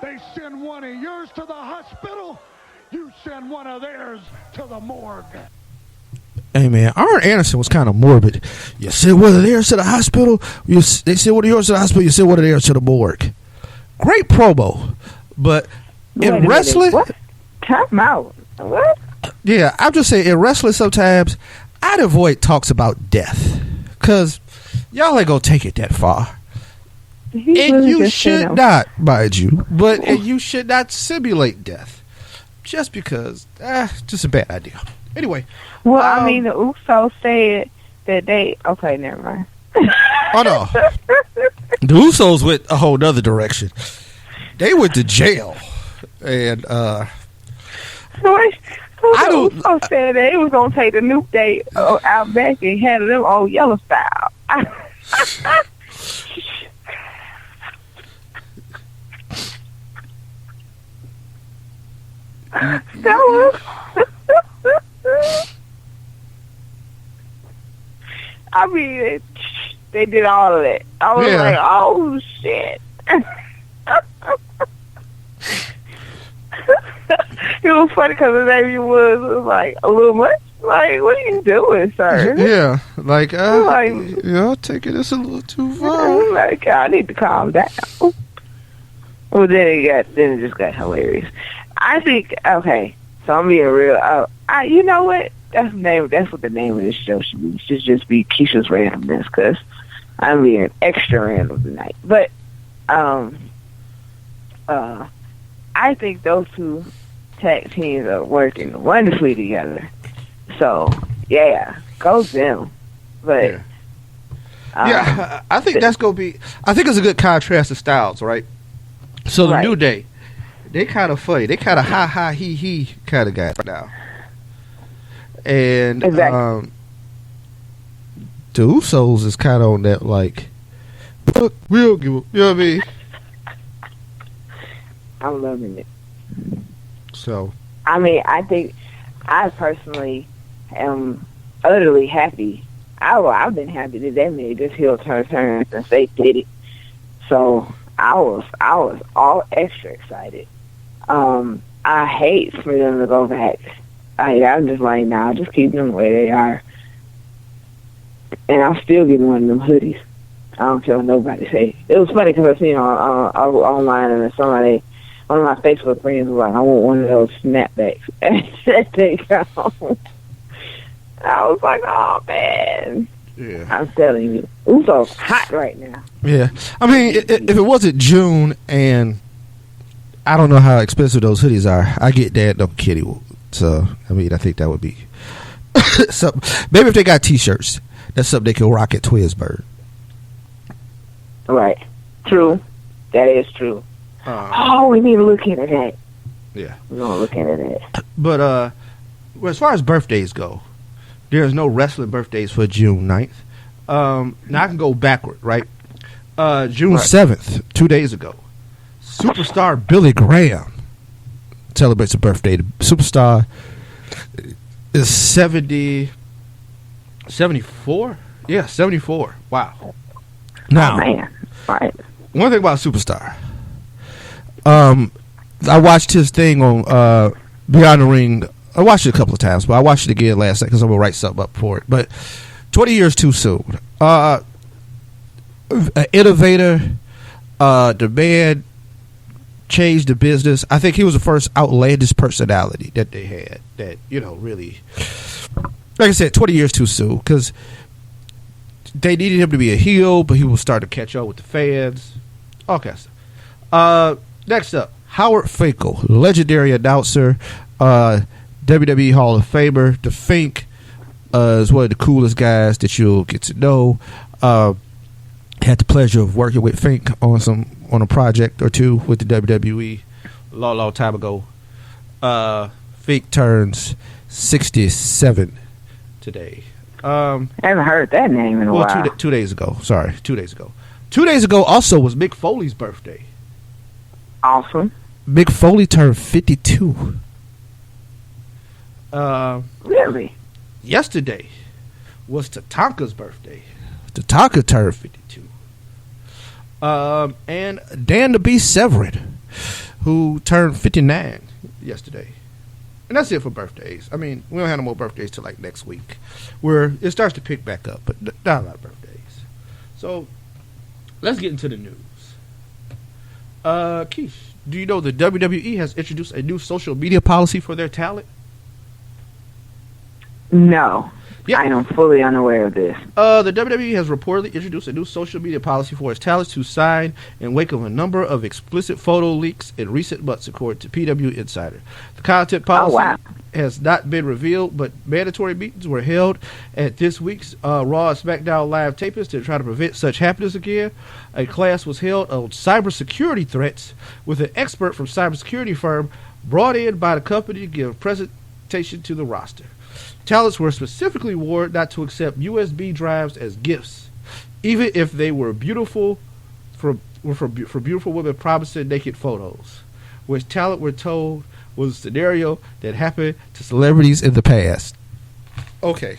They send one of yours to the hospital, you send one of theirs to the morgue. Hey, man, Arn Anderson was kind of morbid. You send one of theirs to the hospital, they send one of yours to the hospital, you send one of theirs to the morgue. Great promo, but in wrestling... What? Time out. What? Yeah, I'm just saying, in wrestling sometimes, I'd avoid talks about death. Because y'all ain't going to take it that far. And you should not, mind you. And you should not simulate death. Just because, just a bad idea. Anyway. Well, I mean, the Usos said that they... Okay, never mind. Oh, no. The Usos went a whole nother direction. They went to jail. And, I said that it was gonna take the Nuke Day out back and handle them old yellow style. I mean, they did all of that. I was like, oh shit. It was funny because the name was like a little much. Like, what are you doing, sir? Yeah, like, taking this a little too far. Like, I need to calm down. Well, then it just got hilarious. I think, okay, so I'm being real. You know what? That's what the name of this show should be. It should just be Keisha's Randomness, because I'm being extra random tonight. But, I think those two tag teams are working wonderfully together. So, yeah, go them. But, I think that's going to be, I think it's a good contrast of styles, right? So the New Day, they kind of funny. They kind of ha he kind of guy now. And exactly. The Usos is kind of on that, like, fuck, we'll give you know what I mean? I'm loving it. So, I mean, I think I personally am utterly happy. I've been happy that they made this heel turn since they did it. So I was all extra excited. I hate for them to go back. I'm just like, nah, just keep them the way they are. And I'll still get one of them hoodies. I don't care what nobody say. It was funny because I seen online and somebody, one of my Facebook friends was like, I want one of those snapbacks. That thing home. I was like, oh, man. Yeah. I'm telling you. Uso's hot right now. Yeah. I mean, if it wasn't June and I don't know how expensive those hoodies are, I get that, no kitty. So, I mean, I think that would be something. Maybe if they got T-shirts, that's something they can rock at Twinsburg. Right. True. That is true. We need to look into that. Yeah. We're going to look into that. But well, as far as birthdays go, there's no wrestling birthdays for June 9th. Now I can go backward, right? June 7th, 2 days ago, superstar Billy Graham celebrates a birthday. The superstar is 74? Yeah, 74. Wow. Now, man. Right. One thing about Superstar, I watched his thing on Beyond the Ring. I watched it a couple of times, but I watched it again last night because I'm going to write something up for it. But 20 years too soon. An innovator, the man changed the business. I think he was the first outlandish personality that they had that, really, like I said, 20 years too soon because they needed him to be a heel, but he was starting to catch up with the fans. Okay. Next up, Howard Finkel, legendary announcer, WWE Hall of Famer. The Fink is one of the coolest guys that you'll get to know. Had the pleasure of working with Fink on a project or two with the WWE a long time ago. Fink turns 67 today. I haven't heard that name in a while. 2 days ago. Sorry, 2 days ago. 2 days ago also was Mick Foley's birthday. Awesome. Mick Foley turned 52. Really? Yesterday was Tatanka's birthday. Tatanka turned 52. And Dan the Beast Severin, who turned 59 yesterday. And that's it for birthdays. I mean, we don't have no more birthdays till like next week, where it starts to pick back up, but not a lot of birthdays. So let's get into the news. Keish, do you know the WWE has introduced a new social media policy for their talent? No. Yeah. I am fully unaware of this. The WWE has reportedly introduced a new social media policy for its talents to sign in wake of a number of explicit photo leaks in recent months, according to PW Insider. The content policy has not been revealed, but mandatory meetings were held at this week's Raw and SmackDown live tapings to try to prevent such happenings again. A class was held on cybersecurity threats with an expert from cybersecurity firm brought in by the company to give a presentation to the roster. Talents were specifically warned not to accept USB drives as gifts, even if they were beautiful, for beautiful women promising naked photos, which talent were told was a scenario that happened to celebrities in the past. Okay,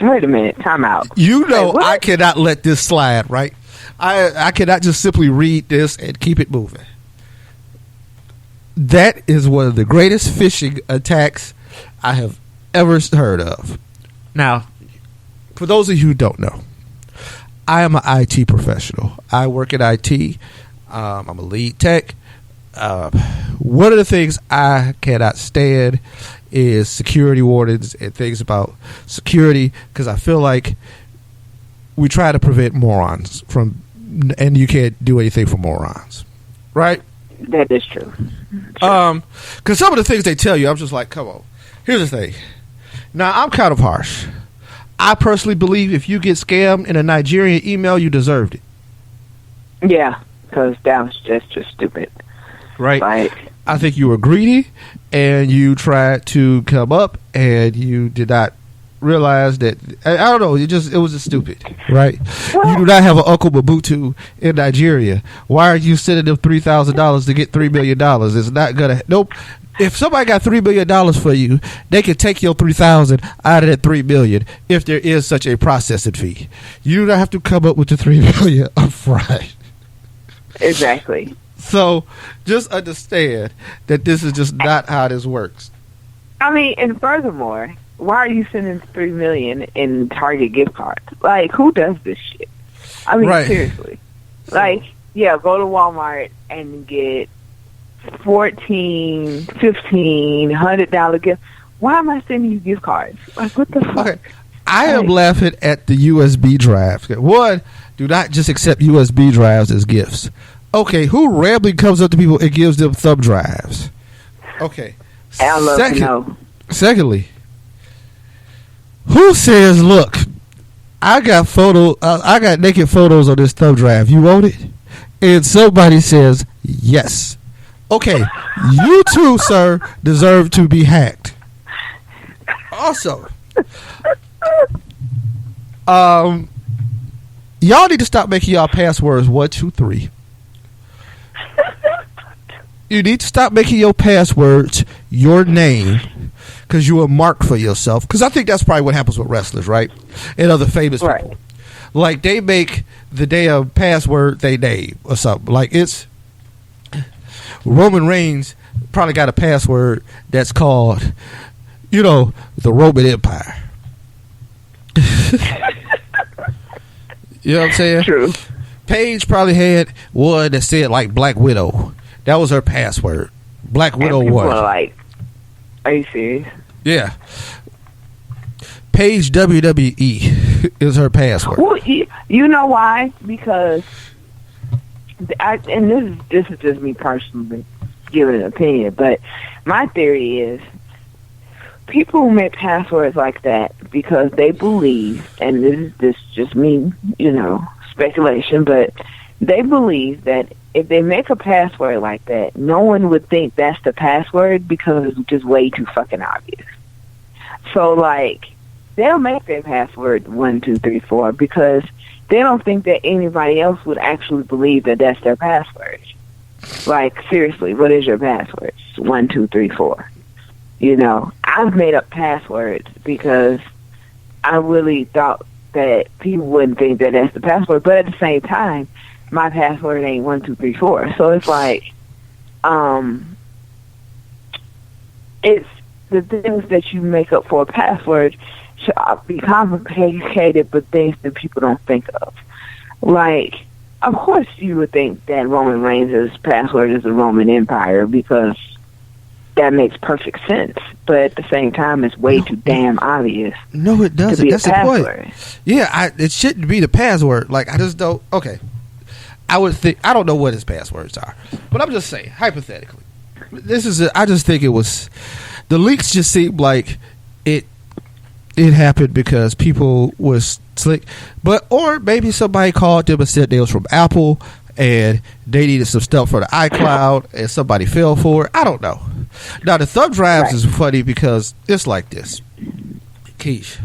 Wait a minute. Time out. You know, Wait, what? I cannot let this slide, right? I cannot just simply read this and keep it moving. That is one of the greatest phishing attacks I have ever heard of. Now, for those of you who don't know, I am an IT professional. I work in IT. I'm a lead tech. One of the things I cannot stand is security warnings and things about security, because I feel like we try to prevent morons from, and you can't do anything for morons, right? That is true. Because some of the things they tell you, I'm just like, come on. Here's the thing. Now, I'm kind of harsh. I personally believe if you get scammed in a Nigerian email, you deserved it. Yeah, because that was just stupid. Right. Like, I think you were greedy, and you tried to come up, and you did not realize that. I don't know. It was just stupid, right? You do not have an Uncle Mobutu in Nigeria. Why are you sending them $3,000 to get $3 million? It's not gonna. Nope. If somebody got $3 million for you, they can take your $3,000 out of that $3 million if there is such a processing fee. You do not have to come up with the $3 million up front. exactly. So just understand that this is just not how this works. I mean, and furthermore, why are you sending $3 million in Target gift cards? like, who does this shit? I mean, Right. seriously. Like, yeah, go to Walmart and get $14, $15, $100 gift. Why am I sending you gift cards? Like, what the fuck? Okay. I am laughing at the USB drive. One, do not just accept USB drives as gifts. Okay, who randomly comes up to people and gives them thumb drives? Okay. I love to know. Secondly, who says, look, I got naked photos on this thumb drive. You want it? And somebody says, yes. Okay, you too, sir, deserve to be hacked. Also, y'all need to stop making y'all passwords 1, 2, 3. You need to stop making your passwords your name, because you will mark for yourself. Because I think that's probably what happens with wrestlers, right? And other famous people. Like, they make the damn password they name or something. Like, it's Roman Reigns probably got a password that's called, the Roman Empire. You know what I'm saying? True. Paige probably had one that said, like, Black Widow. That was her password. Black Widow 1. Like, are you serious? Yeah. Paige WWE is her password. Well, you know why? Because, and this is just me personally giving an opinion, but my theory is people who make passwords like that because they believe, and this is just me, speculation, but they believe that if they make a password like that, no one would think that's the password because it's just way too fucking obvious. So, like, they'll make their password 1, 2, 3, 4 because they don't think that anybody else would actually believe that that's their password. Like, seriously, what is your password? 1, 2, 3, 4. I've made up passwords because I really thought that people wouldn't think that that's the password, but at the same time, my password ain't 1, 2, 3, 4. So it's like, it's the things that you make up for a password should be complicated, but things that people don't think of. Like, of course you would think that Roman Reigns' password is the Roman Empire because that makes perfect sense. But at the same time, it's way too damn obvious. No, it doesn't. That's the password. Point. Yeah, it shouldn't be the password. Like, I just don't. Okay. I would think, I don't know what his passwords are, but I'm just saying, hypothetically, I just think it was, the leaks just seemed like it happened because people was slick, or maybe somebody called them and said they was from Apple and they needed some stuff for the iCloud and somebody fell for it. I don't know. Now, the thumb drives is funny because it's like this. Keish,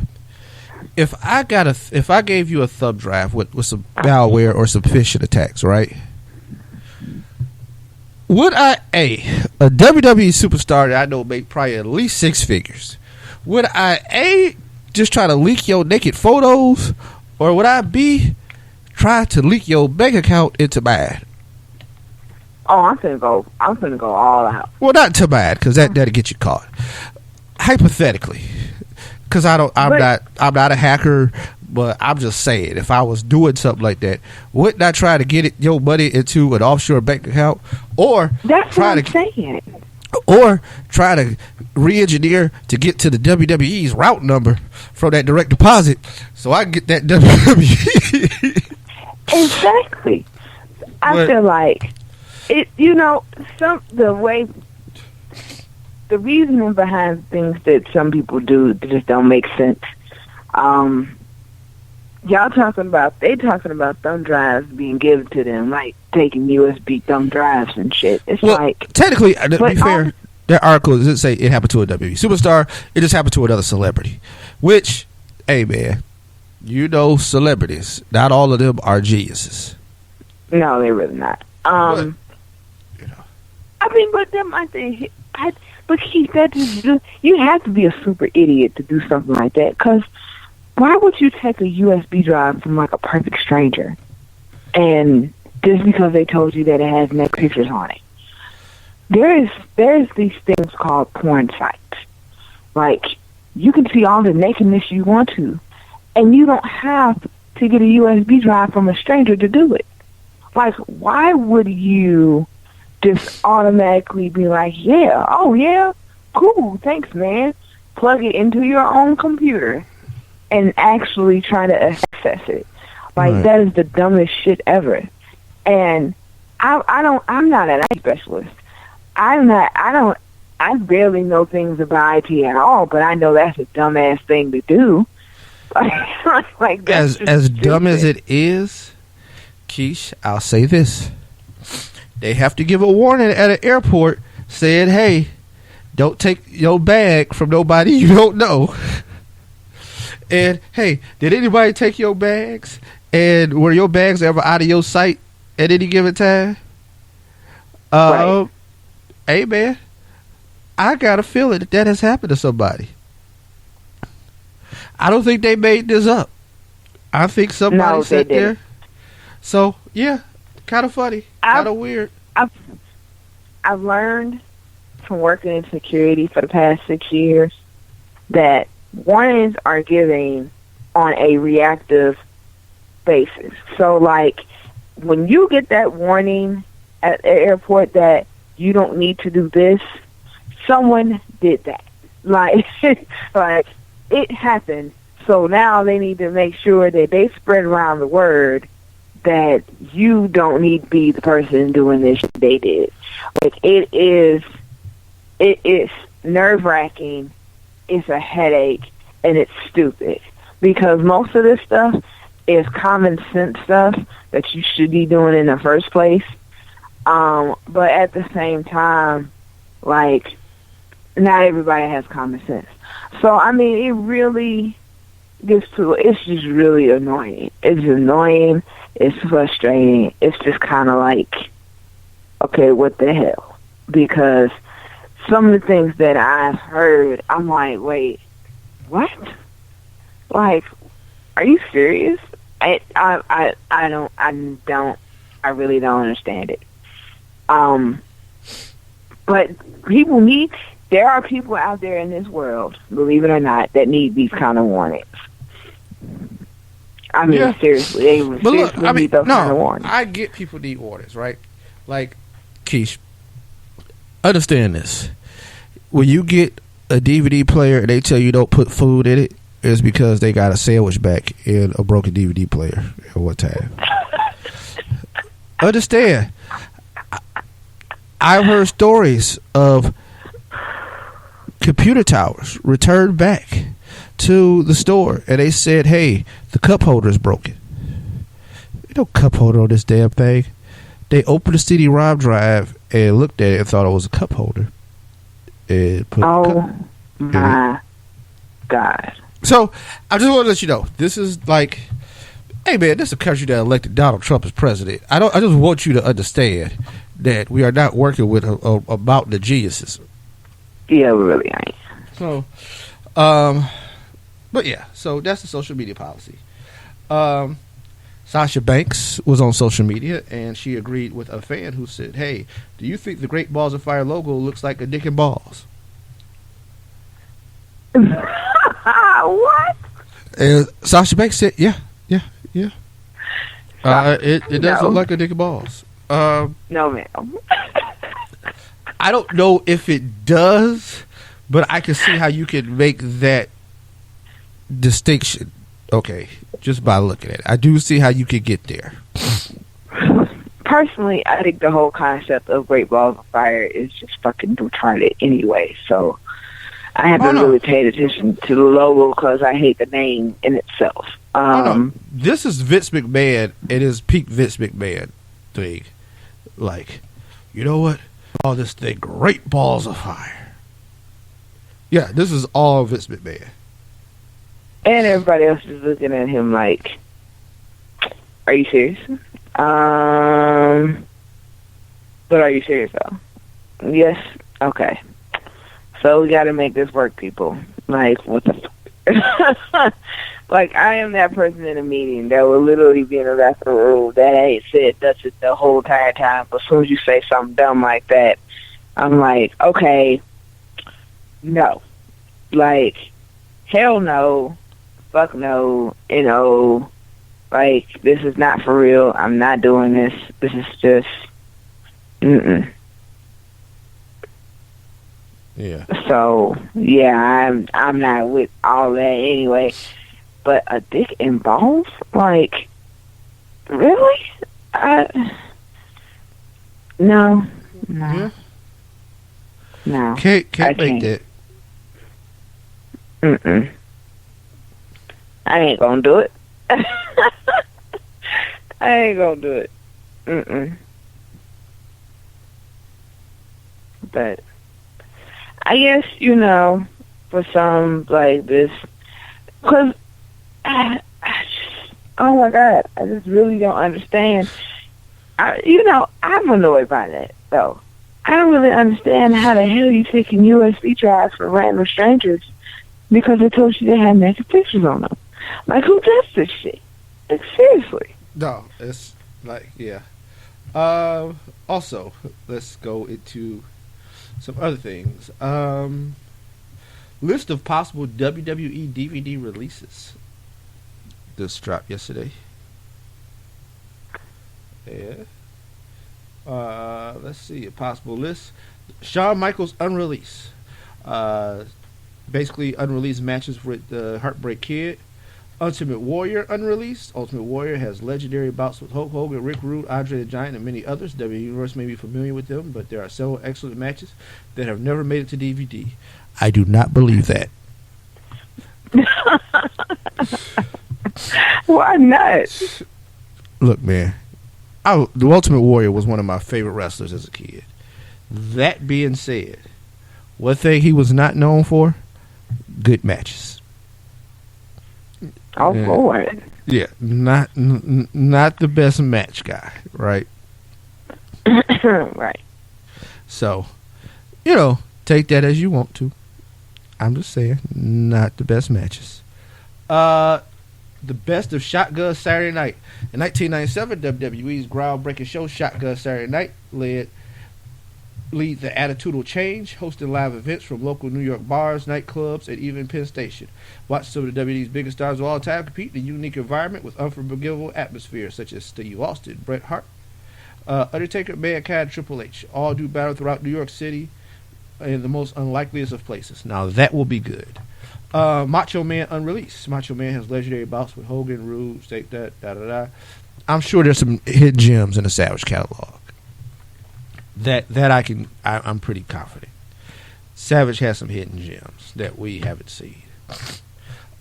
if I gave you a thumb drive with some malware or some phishing attacks, right? Would a WWE superstar that I know make probably at least 6 figures, would I just try to leak your naked photos, or would I be try to leak your bank account into mine? Oh, I'm finna go all out. Well, not to mine, because that'll get you caught. Hypothetically, because I'm not a hacker, but I'm just saying, if I was doing something like that, wouldn't I try to get your money into an offshore bank account, or that's what I'm saying, or try to re-engineer to get to the WWE's route number from that direct deposit, so I can get that WWE. Exactly. I feel like it. You know, the reasoning behind things that some people do just don't make sense. They talking about thumb drives being given to them, like taking USB thumb drives and shit. It's like, technically, to be fair, that article doesn't say it happened to a WWE superstar. It just happened to another celebrity. Which, hey man, you know, celebrities, not all of them are geniuses. No, they're really not. But, you know, I mean, but them, I think, but Keith, you have to be a super idiot to do something like that. Because why would you take a USB drive from like a perfect stranger, and just because they told you that it has naked pictures on it? There's these things called porn sites. Like, you can see all the nakedness you want to, and you don't have to get a USB drive from a stranger to do it. Like, why would you just automatically be like, yeah, oh yeah, cool, thanks man, plug it into your own computer and actually try to access it? Like, right. That is the dumbest shit ever. And I'm not an IT specialist. I barely know things about IT at all, but I know that's a dumbass thing to do. Like that's as dumb as it is, Keish, I'll say this. They have to give a warning at an airport saying, hey, don't take your bag from nobody you don't know. And, hey, did anybody take your bags? And were your bags ever out of your sight at any given time? Right. Hey, man, I got a feeling that has happened to somebody. I don't think they made this up. I think somebody sat there. So, yeah, kind of funny, kind of weird. I've learned from working in security for the past 6 years that warnings are given on a reactive basis. So, like, when you get that warning at the airport that you don't need to do this, someone did that. Like, like it happened. So now they need to make sure that they spread around the word that you don't need to be the person doing this shit they did. Like, it is nerve-wracking, it's a headache, and it's stupid. Because most of this stuff is common sense stuff that you should be doing in the first place. But at the same time, like, not everybody has common sense. So, I mean, it really gets to, it's just really annoying. It's annoying. It's frustrating. It's just kind of like, okay, what the hell? Because some of the things that I've heard, I'm like, wait, what? Like, are you serious? I really don't understand it. But there are people out there in this world, believe it or not, that need these kind of warnings. I mean, seriously, they need those kind of warnings. I get people need warnings, right? Like, Keish, understand this. When you get a DVD player and they tell you don't put food in it, it's because they got a sandwich back in a broken DVD player at one time. Understand. I've heard stories of computer towers returned back to the store and they said, hey, the cup holder is broken. There's no cup holder on this damn thing. They opened the CD-ROM drive and looked at it and thought it was a cup holder. And put my God. So, I just want to let you know, this is like, hey man, this is a country that elected Donald Trump as president. I just want you to understand that we are not working with a mountain of geniuses. Yeah, we really ain't. So, But yeah, so that's the social media policy. Sasha Banks was on social media, and she agreed with a fan who said, "Hey, do you think the Great Balls of Fire logo looks like a dick and balls?" What? And Sasha Banks said, "Yeah. It does look like a dick and balls." No, ma'am. I don't know if it does, but I can see how you could make that distinction. Okay, just by looking at it, I do see how you could get there. Personally, I think the whole concept of Great Balls of Fire is just fucking retarded anyway. So I haven't really paid attention to the logo because I hate the name in itself. This is Vince McMahon. It is peak Vince McMahon thing. Like, you know what? All this thing, Great Balls of Fire. Yeah, this is all Vince McMahon. And everybody else is looking at him like, are you serious? But are you serious though? Yes? Okay. So we gotta make this work, people. Like, what the like, I am that person in a meeting that will literally be in the bathroom room that ain't said nothing the whole entire time, but as soon as you say something dumb like that, I'm like, okay, no. Like, hell no. Fuck no. You know, like, this is not for real. I'm not doing this. This is just, Yeah. So, yeah, I'm not with all that anyway. But a dick and balls? Like, really? No. Yeah. No. Can't make that. I ain't gonna do it. I ain't gonna do it. But I guess, you know, for some like this, because I just, oh my God, I just really don't understand. I'm annoyed by that, though. I don't really understand how the hell you taking USB drives from random strangers because they told you they had naked pictures on them. Like, who does this shit? Like, seriously. No, it's like, yeah. Also, let's go into some other things. List of possible WWE DVD releases. This dropped yesterday. Yeah. Let's see, a possible list. Shawn Michaels unreleased. Basically unreleased matches with the Heartbreak Kid. Ultimate Warrior unreleased. Ultimate Warrior has legendary bouts with Hulk Hogan, Rick Rude, Andre the Giant, and many others. WWE Universe may be familiar with them, but there are several excellent matches that have never made it to DVD. I do not believe that. Why not? Look, man, the Ultimate Warrior was one of my favorite wrestlers as a kid. That being said, one thing he was not known for, good matches. Oh, Lord. Yeah, not the best match guy, right? Right. So, you know, take that as you want to. I'm just saying, not the best matches. The best of Shotgun Saturday Night. In 1997, WWE's groundbreaking show Shotgun Saturday Night lead the Attitudinal Change, hosting live events from local New York bars, nightclubs, and even Penn Station. Watch some of the WWE's biggest stars of all time compete in a unique environment with unforgivable atmospheres such as Steve Austin, Bret Hart, Undertaker, Mankind, Triple H. All do battle throughout New York City in the most unlikeliest of places. Now that will be good. Macho Man unreleased. Macho Man has legendary bouts with Hogan, Rude, Stake That, da-da-da. I'm sure there's some hidden gems in the Savage catalog. I'm pretty confident. Savage has some hidden gems that we haven't seen.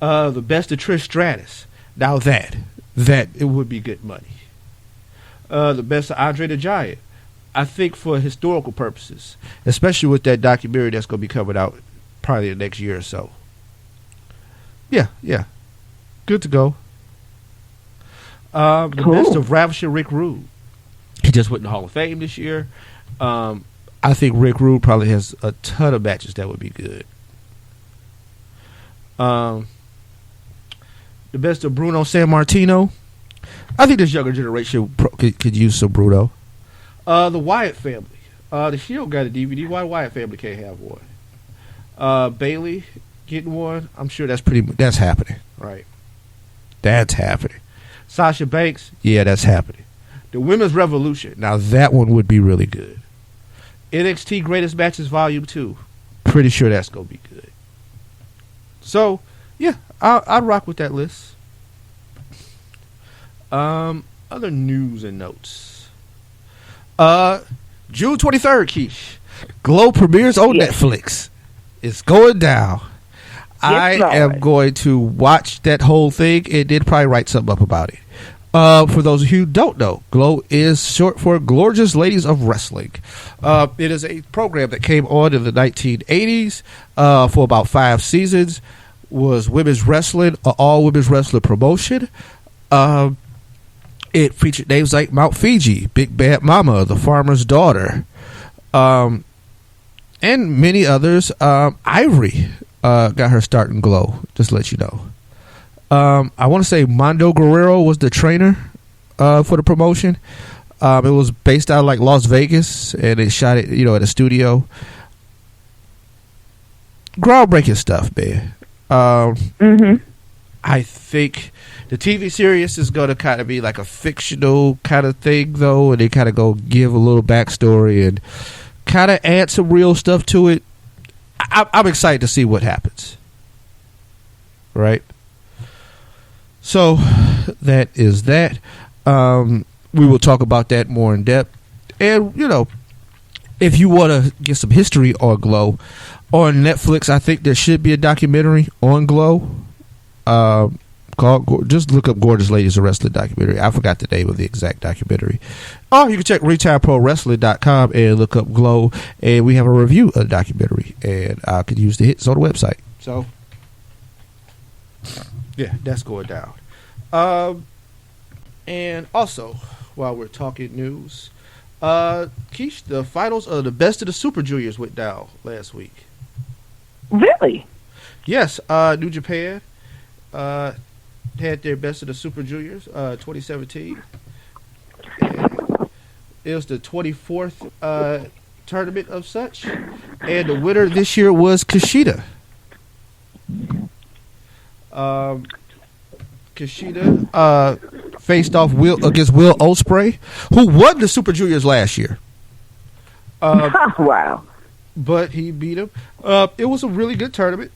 The best of Trish Stratus. Now that it would be good money. The best of Andre the Giant. I think for historical purposes, especially with that documentary that's going to be coming out probably the next year or so. Yeah. Good to go. The best of Ravishing Rick Rude. He just went in the Hall of Fame this year. I think Rick Rude probably has a ton of matches that would be good. The best of Bruno Sammartino. I think this younger generation could use some Bruno. The Wyatt family. The Shield got a DVD. Why Wyatt family can't have one? Bayley getting one. I'm sure that's happening, right? That's happening. Sasha Banks, yeah, that's happening. The Women's Revolution. Now that one would be really good. NXT Greatest Matches Volume 2. Pretty sure that's gonna be good. So, yeah, I'd rock with that list. Other news and notes. June 23rd, Keish. Glow premieres on Netflix. It's going down. I am going to watch that whole thing and then probably write something up about it. For those of you who don't know, Glow is short for Glorious Ladies of Wrestling. It is a program that came on in the 1980s for about 5 seasons. Was women's wrestling, an all-women's wrestling promotion. It featured names like Mount Fiji, Big Bad Mama, The Farmer's Daughter, and many others. Ivory got her start in Glow, just to let you know. I want to say Mondo Guerrero was the trainer for the promotion. It was based out of like Las Vegas, and they shot it, at a studio. Groundbreaking stuff, man. I think the TV series is going to kind of be like a fictional kind of thing, though, and they kind of go give a little backstory and kind of add some real stuff to it. I'm excited to see what happens. Right? So, that is that. We will talk about that more in depth. And, if you want to get some history on Glow, on Netflix, I think there should be a documentary on Glow. Just look up Gorgeous Ladies of Wrestling documentary. I forgot the name of the exact documentary. Or you can check RetireProWrestling.com and look up Glow, and we have a review of the documentary, and I could use the hits on the website. So, yeah, that's going down. And also, while we're talking news, Keish, the finals of the Best of the Super Juniors went down last week. Really? Yes, New Japan had their Best of the Super Juniors 2017. And it was the 24th tournament of such, and the winner this year was Kushida. Kushida faced off against Will Ospreay, who won the Super Juniors last year. Wow. But he beat him. It was a really good tournament.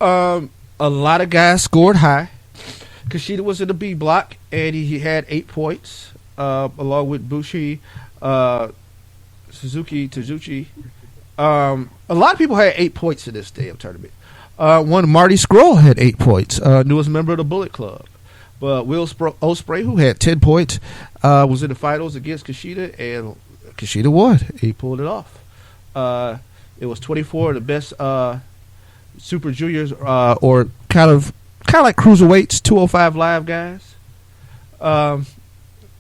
A lot of guys scored high. Kushida was in the B block, and he had 8 points, along with Bushi, Suzuki, Tazuchi. A lot of people had 8 points in this damn tournament. One Marty Scurll had 8 points, newest member of the Bullet Club. But Will Ospreay, who had 10 points, was in the finals against Kushida, and Kushida won. He pulled it off. It was 24 of the best Super Juniors, or kind of like Cruiserweights, 205 Live guys.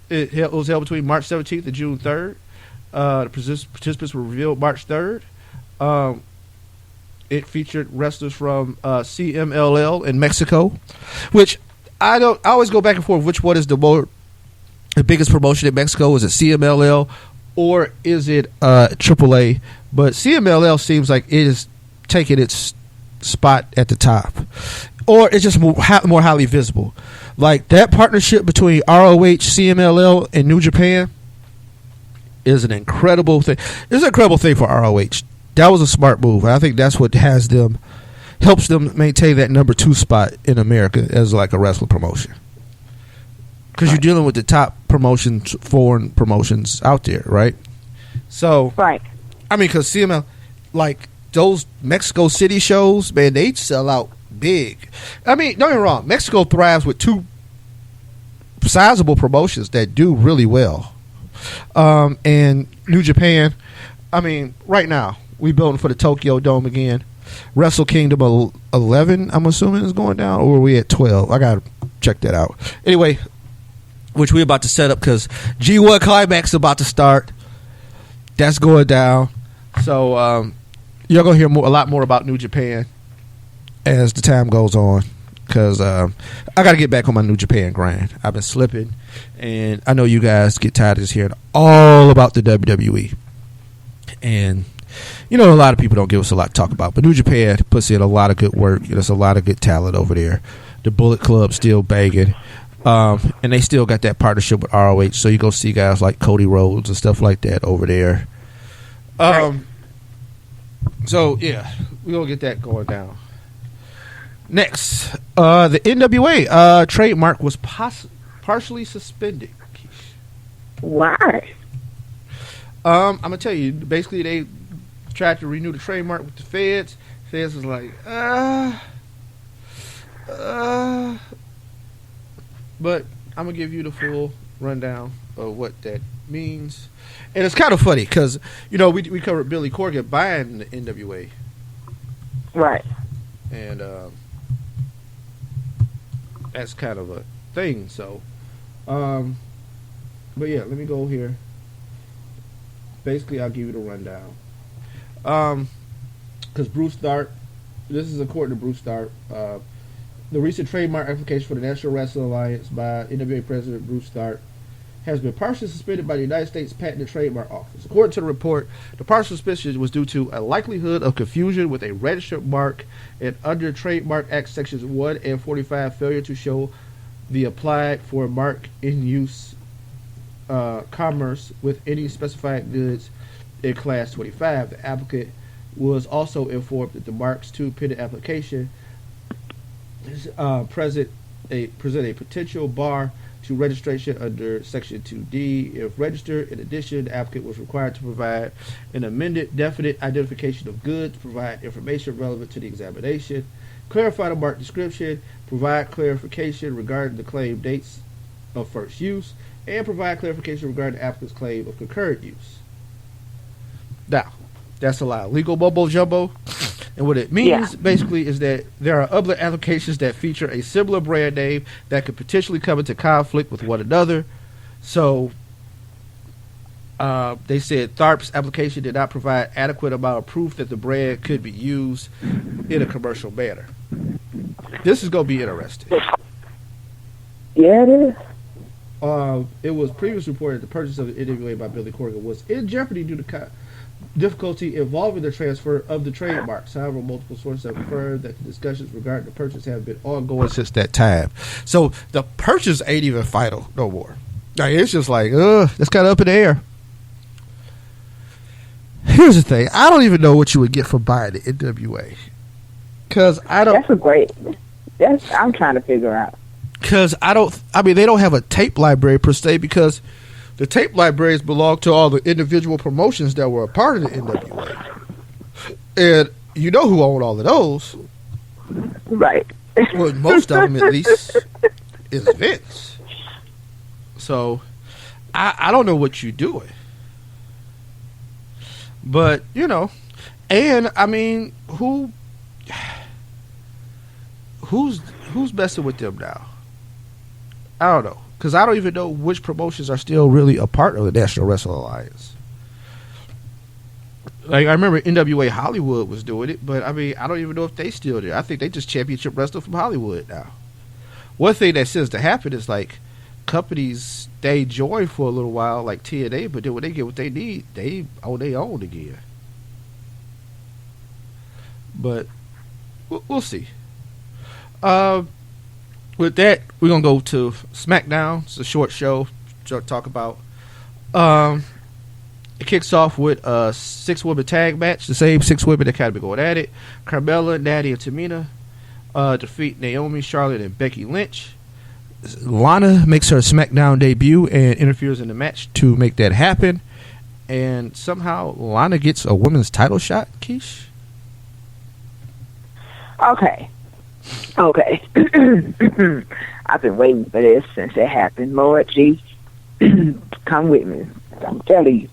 It was held between March 17th and June 3rd. The participants were revealed March 3rd. It featured wrestlers from CMLL in Mexico, which I always go back and forth. Which one is the biggest promotion in Mexico? Is it CMLL or is it AAA? But CMLL seems like it is taking its spot at the top, or it's just more highly visible. Like that partnership between ROH, CMLL, and New Japan is an incredible thing. It's an incredible thing for ROH. That was a smart move. I think that's what helps them maintain that number 2 spot in America as like a wrestling promotion. Because you're dealing with the top promotions, foreign promotions out there, right? So, right. I mean, because CML, like those Mexico City shows, man, they sell out big. I mean, don't get me wrong. Mexico thrives with 2 sizable promotions that do really well. And New Japan, I mean, right now, we building for the Tokyo Dome again. Wrestle Kingdom 11, I'm assuming, is going down, or are we at 12? I gotta check that out. Anyway, which we're about to set up because G1 Climax is about to start. That's going down. So you're gonna hear a lot more about New Japan as the time goes on, because I got to get back on my New Japan grind. I've been slipping, and I know you guys get tired of just hearing all about the WWE. And, you know, a lot of people don't give us a lot to talk about, but New Japan puts in a lot of good work. There's a lot of good talent over there. The Bullet Club still banging. And they still got that partnership with ROH, so you go see guys like Cody Rhodes and stuff like that over there. So, yeah, we're going to get that going down. Next, the NWA trademark was partially suspended. Why? I'm going to tell you, basically they tried to renew the trademark with the feds. Feds was like, but I'm going to give you the full rundown of what that means. And it's kind of funny because, you know, we covered Billy Corgan buying the NWA. Right. And that's kind of a thing. So, but yeah, let me go here. Basically, I'll give you the rundown. Because Bruce Dart, this is according to Bruce Dart, the recent trademark application for the National Wrestling Alliance by NWA President Bruce Dart has been partially suspended by the United States Patent and Trademark Office. According to the report, the partial suspension was due to a likelihood of confusion with a registered mark and under Trademark Act Sections 1 and 45 failure to show the applied for mark in use commerce with any specified goods in Class 25. The applicant was also informed that the Marks 2 pending application present a potential bar to registration under Section 2D. If registered, in addition, the applicant was required to provide an amended definite identification of goods, provide information relevant to the examination, clarify the mark description, provide clarification regarding the claim dates of first use, and provide clarification regarding the applicant's claim of concurrent use. Now, that's a lot of legal mumbo jumbo. And what it means, basically, is that there are other applications that feature a similar brand name that could potentially come into conflict with one another. So, they said Tharp's application did not provide adequate amount of proof that the brand could be used in a commercial manner. This is going to be interesting. Yeah, it is. It was previously reported the purchase of the NWA by Billy Corgan was in jeopardy due to difficulty involving the transfer of the trademarks. However, multiple sources have confirmed that the discussions regarding the purchase have been ongoing since that time. So the purchase ain't even final no more. Like, it's just like, it's kind of up in the air. Here's the thing. I don't even know what you would get for buying the NWA. Because I don't... I'm trying to figure out. Because they don't have a tape library per se, because the tape libraries belong to all the individual promotions that were a part of the NWA. And you know who owned all of those. Right. Well, most of them, at least, is Vince. So, I don't know what you're doing. But, you know, and, I mean, who's messing with them now? I don't know. Because I don't even know which promotions are still really a part of the National Wrestling Alliance. Like, I remember NWA Hollywood was doing it, but, I mean, I don't even know if they still do. I think they just championship wrestler from Hollywood now. One thing that seems to happen is, like, companies, they join for a little while, like TNA, but then when they get what they need, they own their own again. But, we'll see. With that, we're going to go to SmackDown. It's a short show to talk about. It kicks off with a 6-woman tag match. The same 6 women that kind of been going at it. Carmella, Natty, and Tamina defeat Naomi, Charlotte, and Becky Lynch. Lana makes her SmackDown debut and interferes in the match to make that happen. And somehow Lana gets a women's title shot, Keish? Okay. I've been waiting for this since it happened. Lord Jesus, come with me. I'm telling you.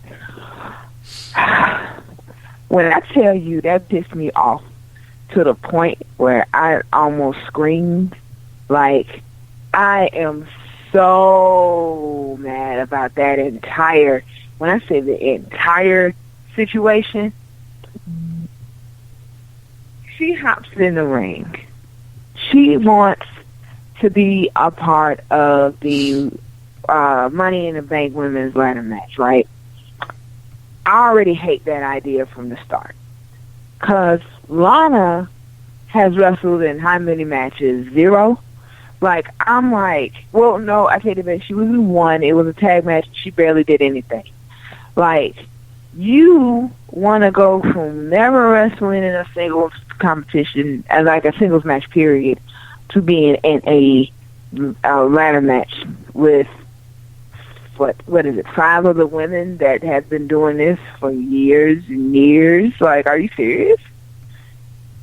When I tell you, that pissed me off to the point where I almost screamed. Like, I am so mad about that entire, when I say the entire situation, she hops in the ring. she wants to be a part of the Money in the Bank women's ladder match, right? I already hate that idea from the start. Because Lana has wrestled in how many matches? 0? Like, I'm like, well, no, I take it back. She was in 1. It was a tag match. She barely did anything. Like, you want to go from never wrestling in a singles competition, as like a singles match period, to being in a ladder match with, what is it, 5 of the women that have been doing this for years and years. Like, are you serious?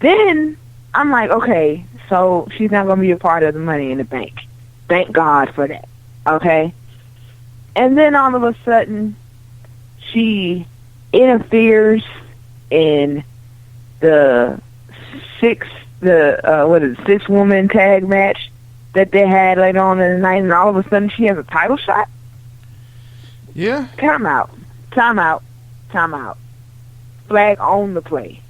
Then I'm like, okay, so she's not going to be a part of the Money in the Bank. Thank God for that. Okay? And then all of a sudden, she interferes in the 6-woman tag match that they had later on in the night, and all of a sudden she has a title shot? Yeah. Time out. Flag on the play.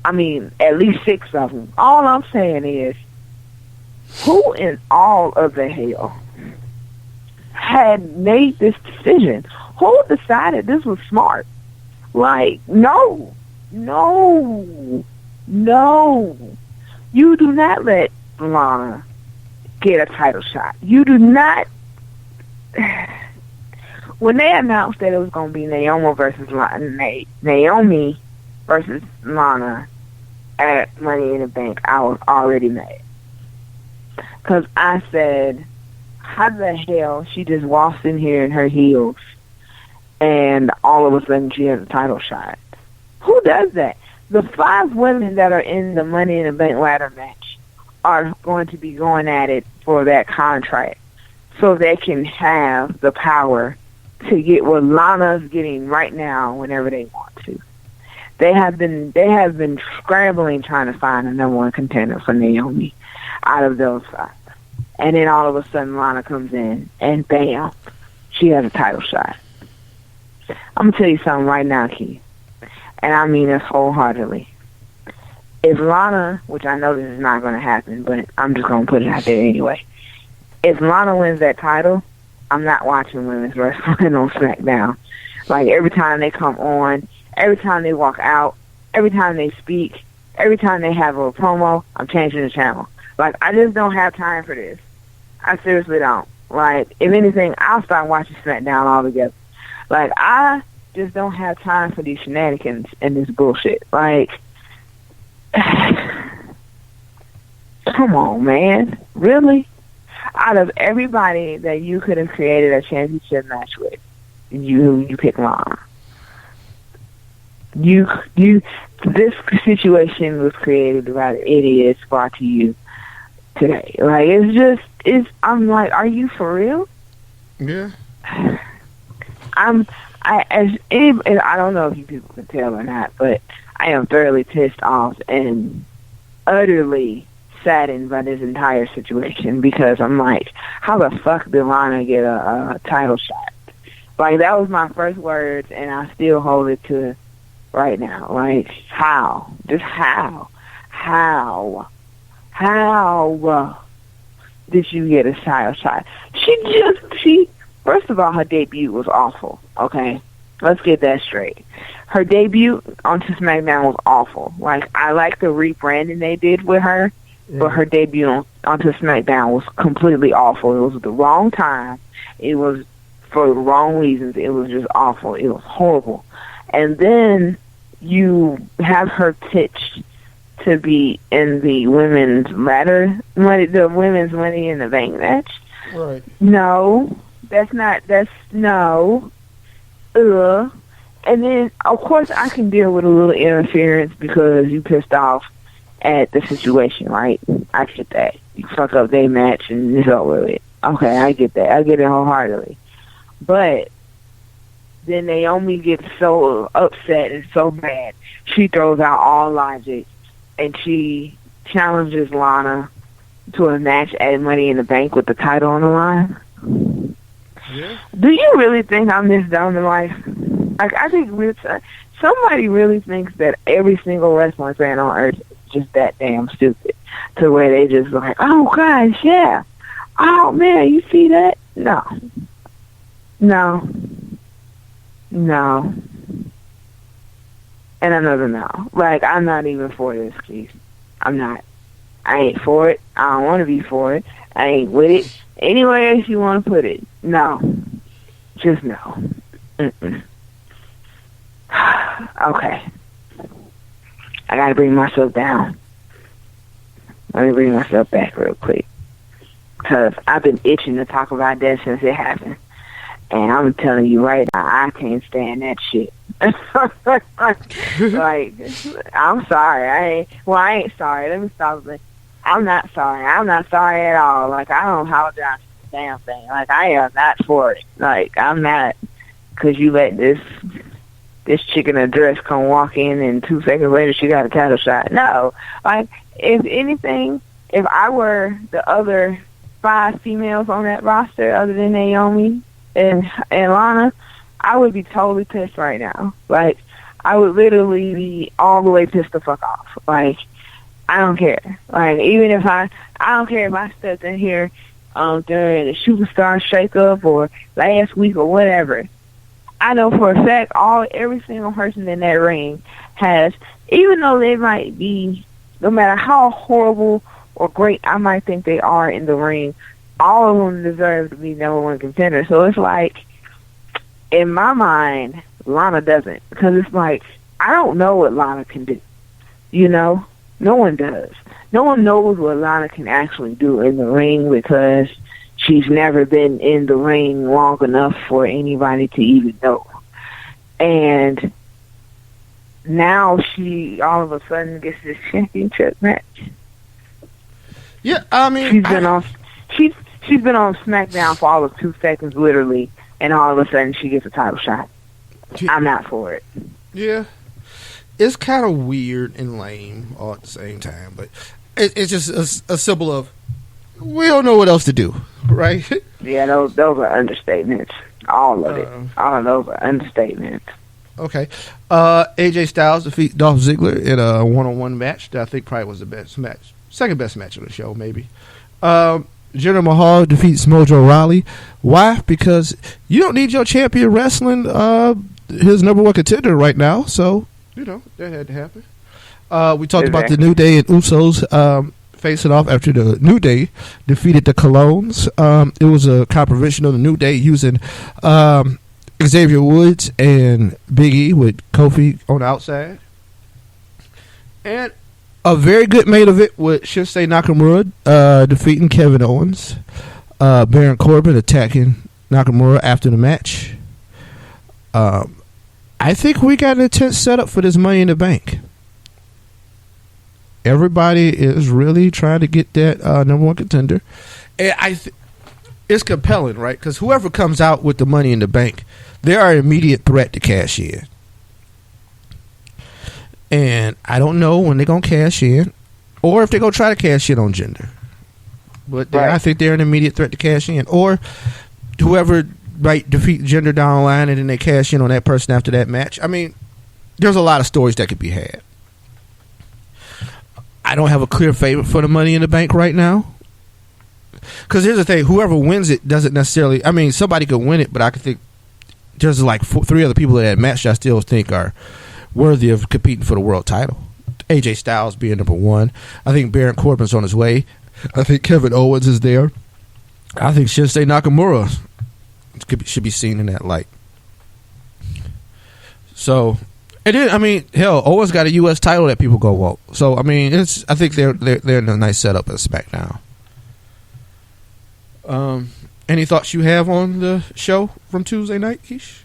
I mean, at least 6 of them. All I'm saying is, who in all of the hell had made this decision? Who decided this was smart? Like, no. You do not let Lana get a title shot. You do not. When they announced that it was going to be Naomi versus Lana at Money in the Bank, I was already mad. Because I said, how the hell she just walks in here in her heels and all of a sudden she has a title shot? Who does that? The 5 women that are in the Money in the Bank ladder match are going to be going at it for that contract so they can have the power to get what Lana's getting right now whenever they want to. They have been scrambling trying to find a number 1 contender for Naomi out of those 5. And then all of a sudden Lana comes in and bam, she has a title shot. I'm going to tell you something right now, Keith. And I mean this wholeheartedly. If Lana, which I know this is not going to happen, but I'm just going to put it out there anyway. If Lana wins that title, I'm not watching women's wrestling on SmackDown. Like, every time they come on, every time they walk out, every time they speak, every time they have a promo, I'm changing the channel. Like, I just don't have time for this. I seriously don't. Like, if anything, I'll start watching SmackDown altogether. Like, I just don't have time for these shenanigans and this bullshit. Like, come on, man. Really? Out of everybody that you could have created a championship match with, you pick Lana. This situation was created by the idiots brought to you today. Like, I'm like, are you for real? Yeah. I don't know if you people can tell or not, but I am thoroughly pissed off and utterly saddened by this entire situation because I'm like, how the fuck did Lana get a title shot? Like, that was my first words, and I still hold it to right now. Like, how? Just how? How did you get a title shot? First of all, her debut was awful, okay? Let's get that straight. Her debut onto SmackDown was awful. Like, I like the rebranding they did with her, but her debut onto SmackDown was completely awful. It was the wrong time. It was for the wrong reasons. It was just awful. It was horrible. And then you have her pitched to be in the women's Money in the Bank match. Right. No. No. And then, of course, I can deal with a little interference because you pissed off at the situation, right? I get that. You fuck up their match and it's over with. Okay, I get that. I get it wholeheartedly. But then Naomi gets so upset and so mad, she throws out all logic and she challenges Lana to a match at Money in the Bank with the title on the line. Yeah. Do you really think I'm this dumb in life? Like, I think somebody really thinks that every single wrestling fan on earth is just that damn stupid to where they just like, oh gosh, yeah. Oh man, you see that? No. And another no. Like, I'm not even for this, Keith. I'm not. I ain't for it. I don't want to be for it. I ain't with it. Anywhere else you want to put it. No. Just no. Mm-mm. Okay. I gotta bring myself down. Let me bring myself back real quick. Because I've been itching to talk about that since it happened. And I'm telling you right now, I can't stand that shit. Like, I'm sorry. I ain't sorry. Let me stop it. I'm not sorry. I'm not sorry at all. Like, I don't apologize for the damn thing. Like, I am not for it. Like, I'm not, because you let this chick in a dress come walk in and 2 seconds later she got a title shot. No. Like, if anything, if I were the other 5 females on that roster other than Naomi and Lana, I would be totally pissed right now. Like, I would literally be all the way pissed the fuck off. Like, I don't care. Like, even if I don't care if I stepped in here during the Superstar shakeup or last week or whatever. I know for a fact every single person in that ring has, even though they might be, no matter how horrible or great I might think they are in the ring, all of them deserve to be number 1 contender. So it's like, in my mind, Lana doesn't. Because it's like, I don't know what Lana can do. You know? No one does. No one knows what Lana can actually do in the ring because she's never been in the ring long enough for anybody to even know. And now she all of a sudden gets this championship match. Yeah, I mean, she's been on SmackDown for all of 2 seconds, literally, and all of a sudden she gets a title shot. I'm not for it. Yeah. It's kind of weird and lame all at the same time, but it's just a symbol of we don't know what else to do, right? Yeah, those are understatements. All of it. All of those are understatements. Okay. AJ Styles defeats Dolph Ziggler in a one-on-one match that I think probably was the best match. Second best match of the show, maybe. Jinder Mahal defeats Mojo Rawley. Why? Because you don't need your champion wrestling his number 1 contender right now, so that had to happen. We talked about the New Day and Usos facing off after the New Day defeated the Colognes. It was a compromission of the New Day using Xavier Woods and Big E with Kofi on the outside. And a very good main event with Shinsuke Nakamura defeating Kevin Owens. Baron Corbin attacking Nakamura after the match. I think we got an intense setup for this Money in the Bank. Everybody is really trying to get that number 1 contender. And it's compelling, right? Because whoever comes out with the Money in the Bank, they are an immediate threat to cash in. And I don't know when they're going to cash in or if they're going to try to cash in on Jinder. But I think they're an immediate threat to cash in. Or whoever might defeat Jinder down the line and then they cash in on that person after that match. I mean, there's a lot of stories that could be had. I don't have a clear favorite for the Money in the Bank right now. Because here's the thing. Whoever wins it doesn't necessarily... I mean, somebody could win it, but I could think there's like 3 other people in that match I still think are worthy of competing for the world title. AJ Styles being number 1. I think Baron Corbin's on his way. I think Kevin Owens is there. I think Shinsuke Nakamura should be seen in that light. So, and then, I mean, hell, Owens got a U.S. title that people go want. So, I mean, I think they're in a nice setup at SmackDown. Any thoughts you have on the show from Tuesday night, Keish?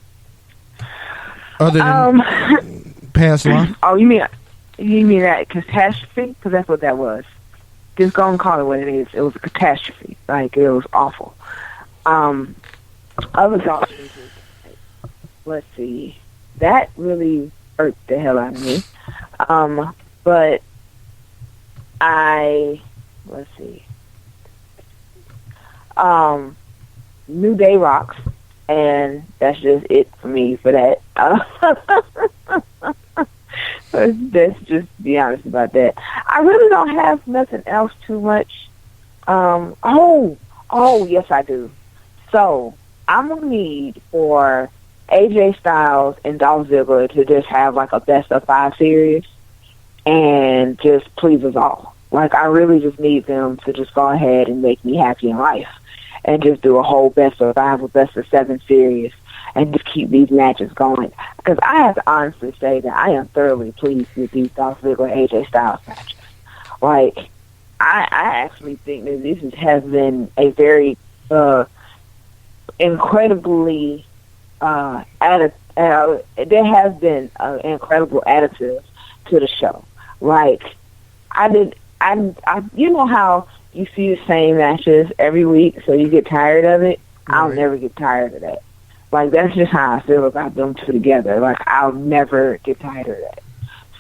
Other than past life? Oh, you mean that catastrophe? Because that's what that was. Just go and call it what it is. It was a catastrophe. Like, it was awful. Other thoughts, let's see. That really hurt the hell out of me. But let's see. New Day rocks, and that's just it for me for that. Let's just be honest about that. I really don't have nothing else too much. Oh, yes, I do. So I'm gonna need for AJ Styles and Dolph Ziggler to just have like a best of 5 series and just please us all. Like, I really just need them to just go ahead and make me happy in life and just do a whole best of 5 or best of 7 series and just keep these matches going. Because I have to honestly say that I am thoroughly pleased with these Dolph Ziggler AJ Styles matches. Like, I actually think that this has been a very incredibly there has been an incredible additive to the show. Like, you know how you see the same matches every week, so you get tired of it? Right. I'll never get tired of that. Like, that's just how I feel about them two together. Like, I'll never get tired of that.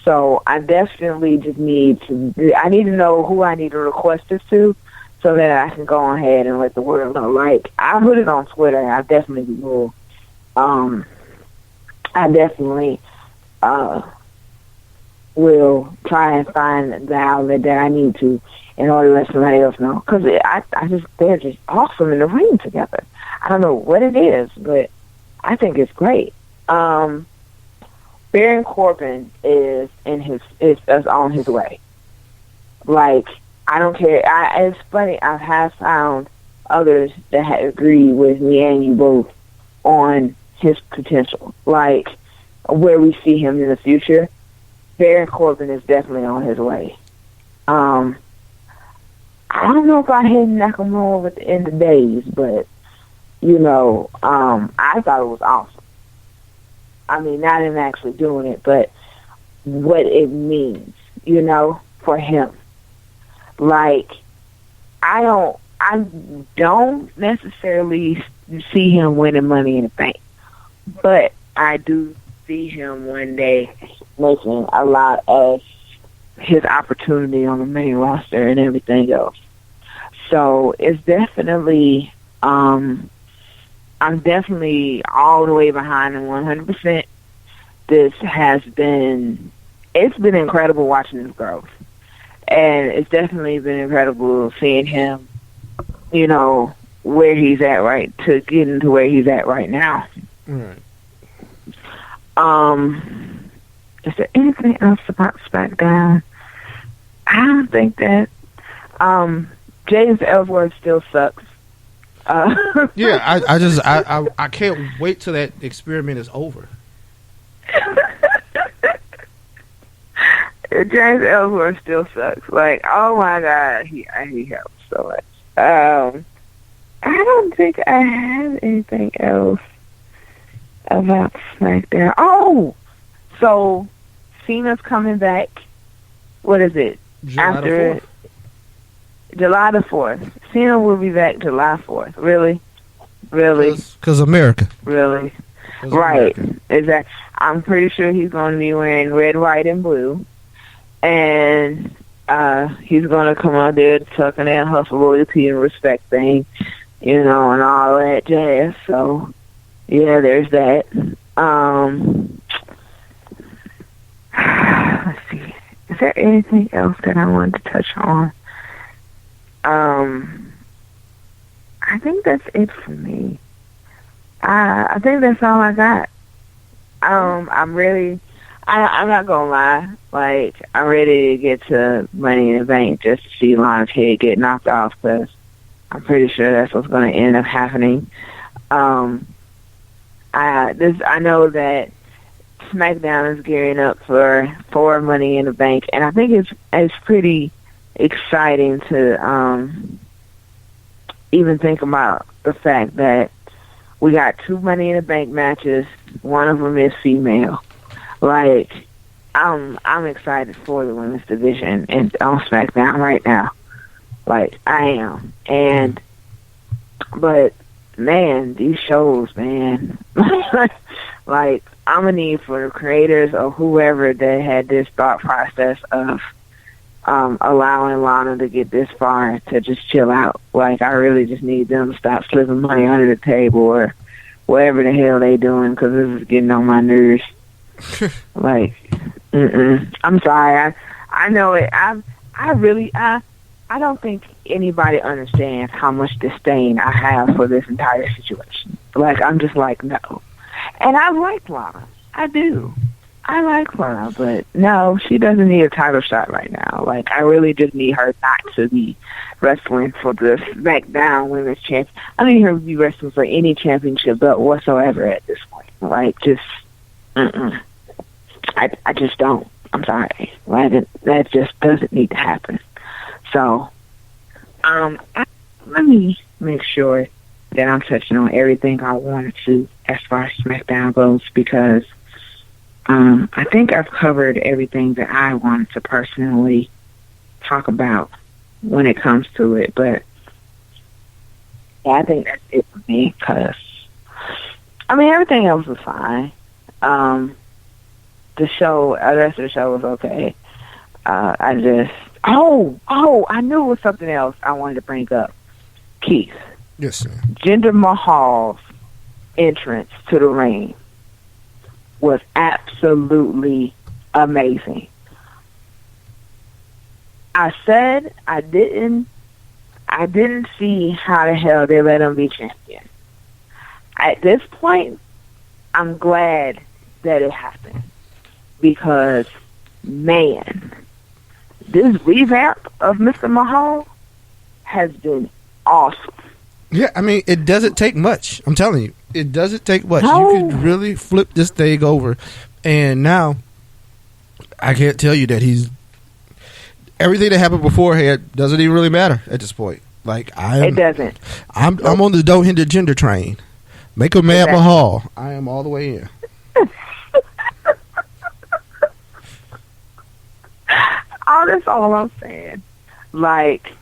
So I definitely just need to know who I need to request this to so that I can go ahead and let the world know. Like, I put it on Twitter. I definitely will. I definitely will try and find the outlet that I need to in order to let somebody else know. Because they're just awesome in the ring together. I don't know what it is, but I think it's great. Baron Corbin is on his way. Like, I don't care. It's funny. I have found others that agree with me and you both on his potential. Like, where we see him in the future, Baron Corbin is definitely on his way. I don't know if I hit Nakamura at the end of days, but, I thought it was awesome. I mean, not him actually doing it, but what it means, for him. Like, I don't necessarily see him winning Money in the Bank, but I do see him one day making a lot of his opportunity on the main roster and everything else. So it's definitely, I'm definitely all the way behind him 100%. It's been incredible watching his growth. And it's definitely been incredible seeing him, where he's at to getting to where he's at right now. Right. Is there anything else about SmackDown? I don't think that James Ellsworth still sucks. Yeah, I can't wait till that experiment is over. James Ellsworth still sucks. Like, oh my God, he helps so much. I don't think I have anything else about SmackDown. Oh, so Cena's coming back. What is it? July the 4th. Cena will be back July 4th. Really? Because America. Really? Right. Exactly. I'm pretty sure he's going to be wearing red, white, and blue. And he's going to come out there tucking that hustle, loyalty, and respect thing, and all that jazz. So, yeah, there's that. Let's see. Is there anything else that I wanted to touch on? I think that's it for me. I think that's all I got. I'm not gonna lie. Like, I'm ready to get to Money in the Bank just to see Lana's head get knocked off, because I'm pretty sure that's what's going to end up happening. I know that SmackDown is gearing up for Money in the Bank, and I think it's pretty exciting to even think about the fact that we got 2 Money in the Bank matches. One of them is female. Like, I'm excited for the women's division and on SmackDown right now. Like, I am. But man, these shows, man. Like, I'm gonna need for the creators or whoever that had this thought process of allowing Lana to get this far to just chill out. Like, I really just need them to stop slipping money under the table or whatever the hell they doing, because this is getting on my nerves. Like, I'm sorry. I know it. I don't think anybody understands how much disdain I have for this entire situation. Like, I'm just like, no. And I like Lana. I do. I like Lana, but no, she doesn't need a title shot right now. Like, I really just need her not to be wrestling for the SmackDown Women's Champion. I need her to be wrestling for any championship belt whatsoever at this point. Like, just, I just don't. I'm sorry. That just doesn't need to happen. So, let me make sure that I'm touching on everything I wanted to as far as SmackDown goes, because I think I've covered everything that I wanted to personally talk about when it comes to it. But yeah, I think that's it for me, because everything else was fine. The rest of the show was okay. I knew it was something else I wanted to bring up. Keith. Yes, sir. Jinder Mahal's entrance to the ring was absolutely amazing. I said I didn't see how the hell they let him be champion. At this point, I'm glad that it happened, because, man, this revamp of Mr. Mahal has been awesome. Yeah, it doesn't take much. I'm telling you, it doesn't take much. No. You could really flip this thing over. And now, I can't tell you that everything that happened beforehand doesn't even really matter at this point. Like, it doesn't. I'm on the don't hinder gender train. Make a mad Mahal. I am all the way in. That's all I'm saying. Like,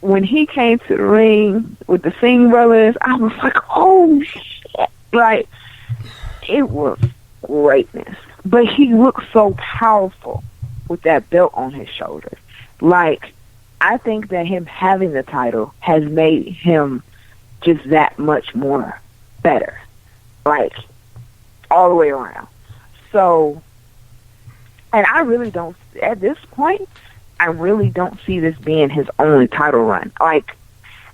when he came to the ring with the Singh brothers, I was like, oh, shit. Like, it was greatness. But he looked so powerful with that belt on his shoulder. Like, I think that him having the title has made him just that much more better. Like, all the way around. So, and I really don't, at this point, I really don't see this being his only title run. Like,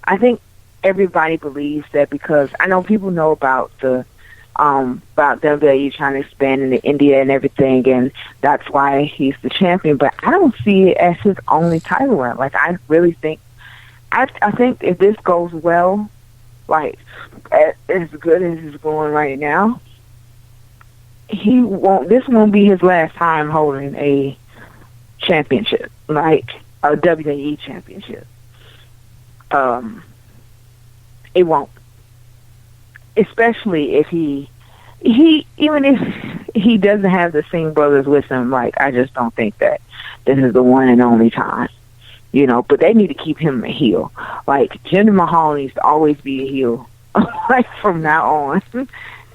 I think everybody believes that, because I know people know about about WWE trying to expand into India and everything, and that's why he's the champion. But I don't see it as his only title run. Like, I really think, I think if this goes well, like as good as it's going right now, this won't be his last time holding a championship, like a WWE championship. It won't. Especially if he even if he doesn't have the Singh brothers with him, like, I just don't think that this is the one and only time. But they need to keep him a heel. Like, Jinder Mahal needs to always be a heel, like, from now on.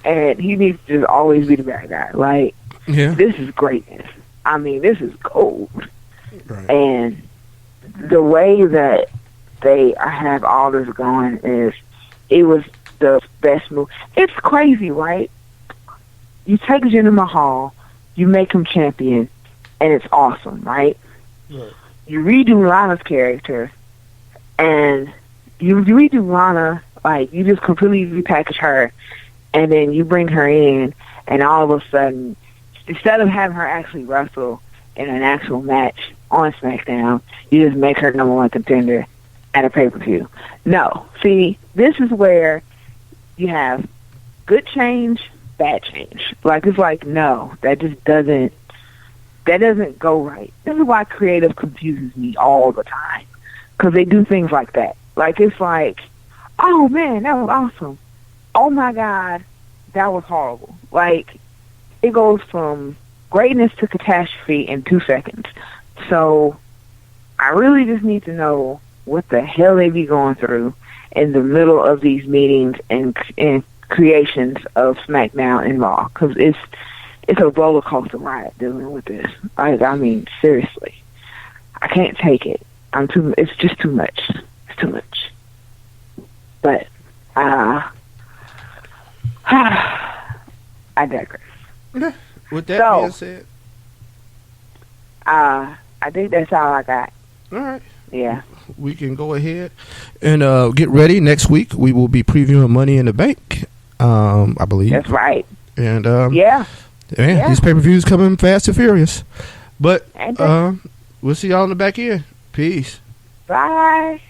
And he needs to just always be the bad guy. Like, This is greatness. This is gold. Right. And the way that they have all this going it was the best move. It's crazy, right? You take Jinder Mahal, you make him champion, and it's awesome, right? Right. You redo Lana's character, and you redo Lana, like, you just completely repackage her, and then you bring her in, and all of a sudden, instead of having her actually wrestle in an actual match on SmackDown, you just make her number one contender at a pay-per-view. No. See, this is where you have good change, bad change. Like, it's like, no, that just doesn't go right. This is why creative confuses me all the time, because they do things like that. Like, it's like, oh, man, that was awesome. Oh, my God, that was horrible. Like, it goes from greatness to catastrophe in 2 seconds. So I really just need to know what the hell they be going through in the middle of these meetings and creations of SmackDown and Raw, because it's a roller coaster ride dealing with this. Seriously, I can't take it. It's just too much. It's too much. But I digress. With that being said, I think that's all I got. All right. Yeah. We can go ahead and get ready. Next week, we will be previewing Money in the Bank, I believe. That's right. And yeah. Man, these pay-per-views coming fast and furious. But we'll see y'all in the back end. Peace. Bye.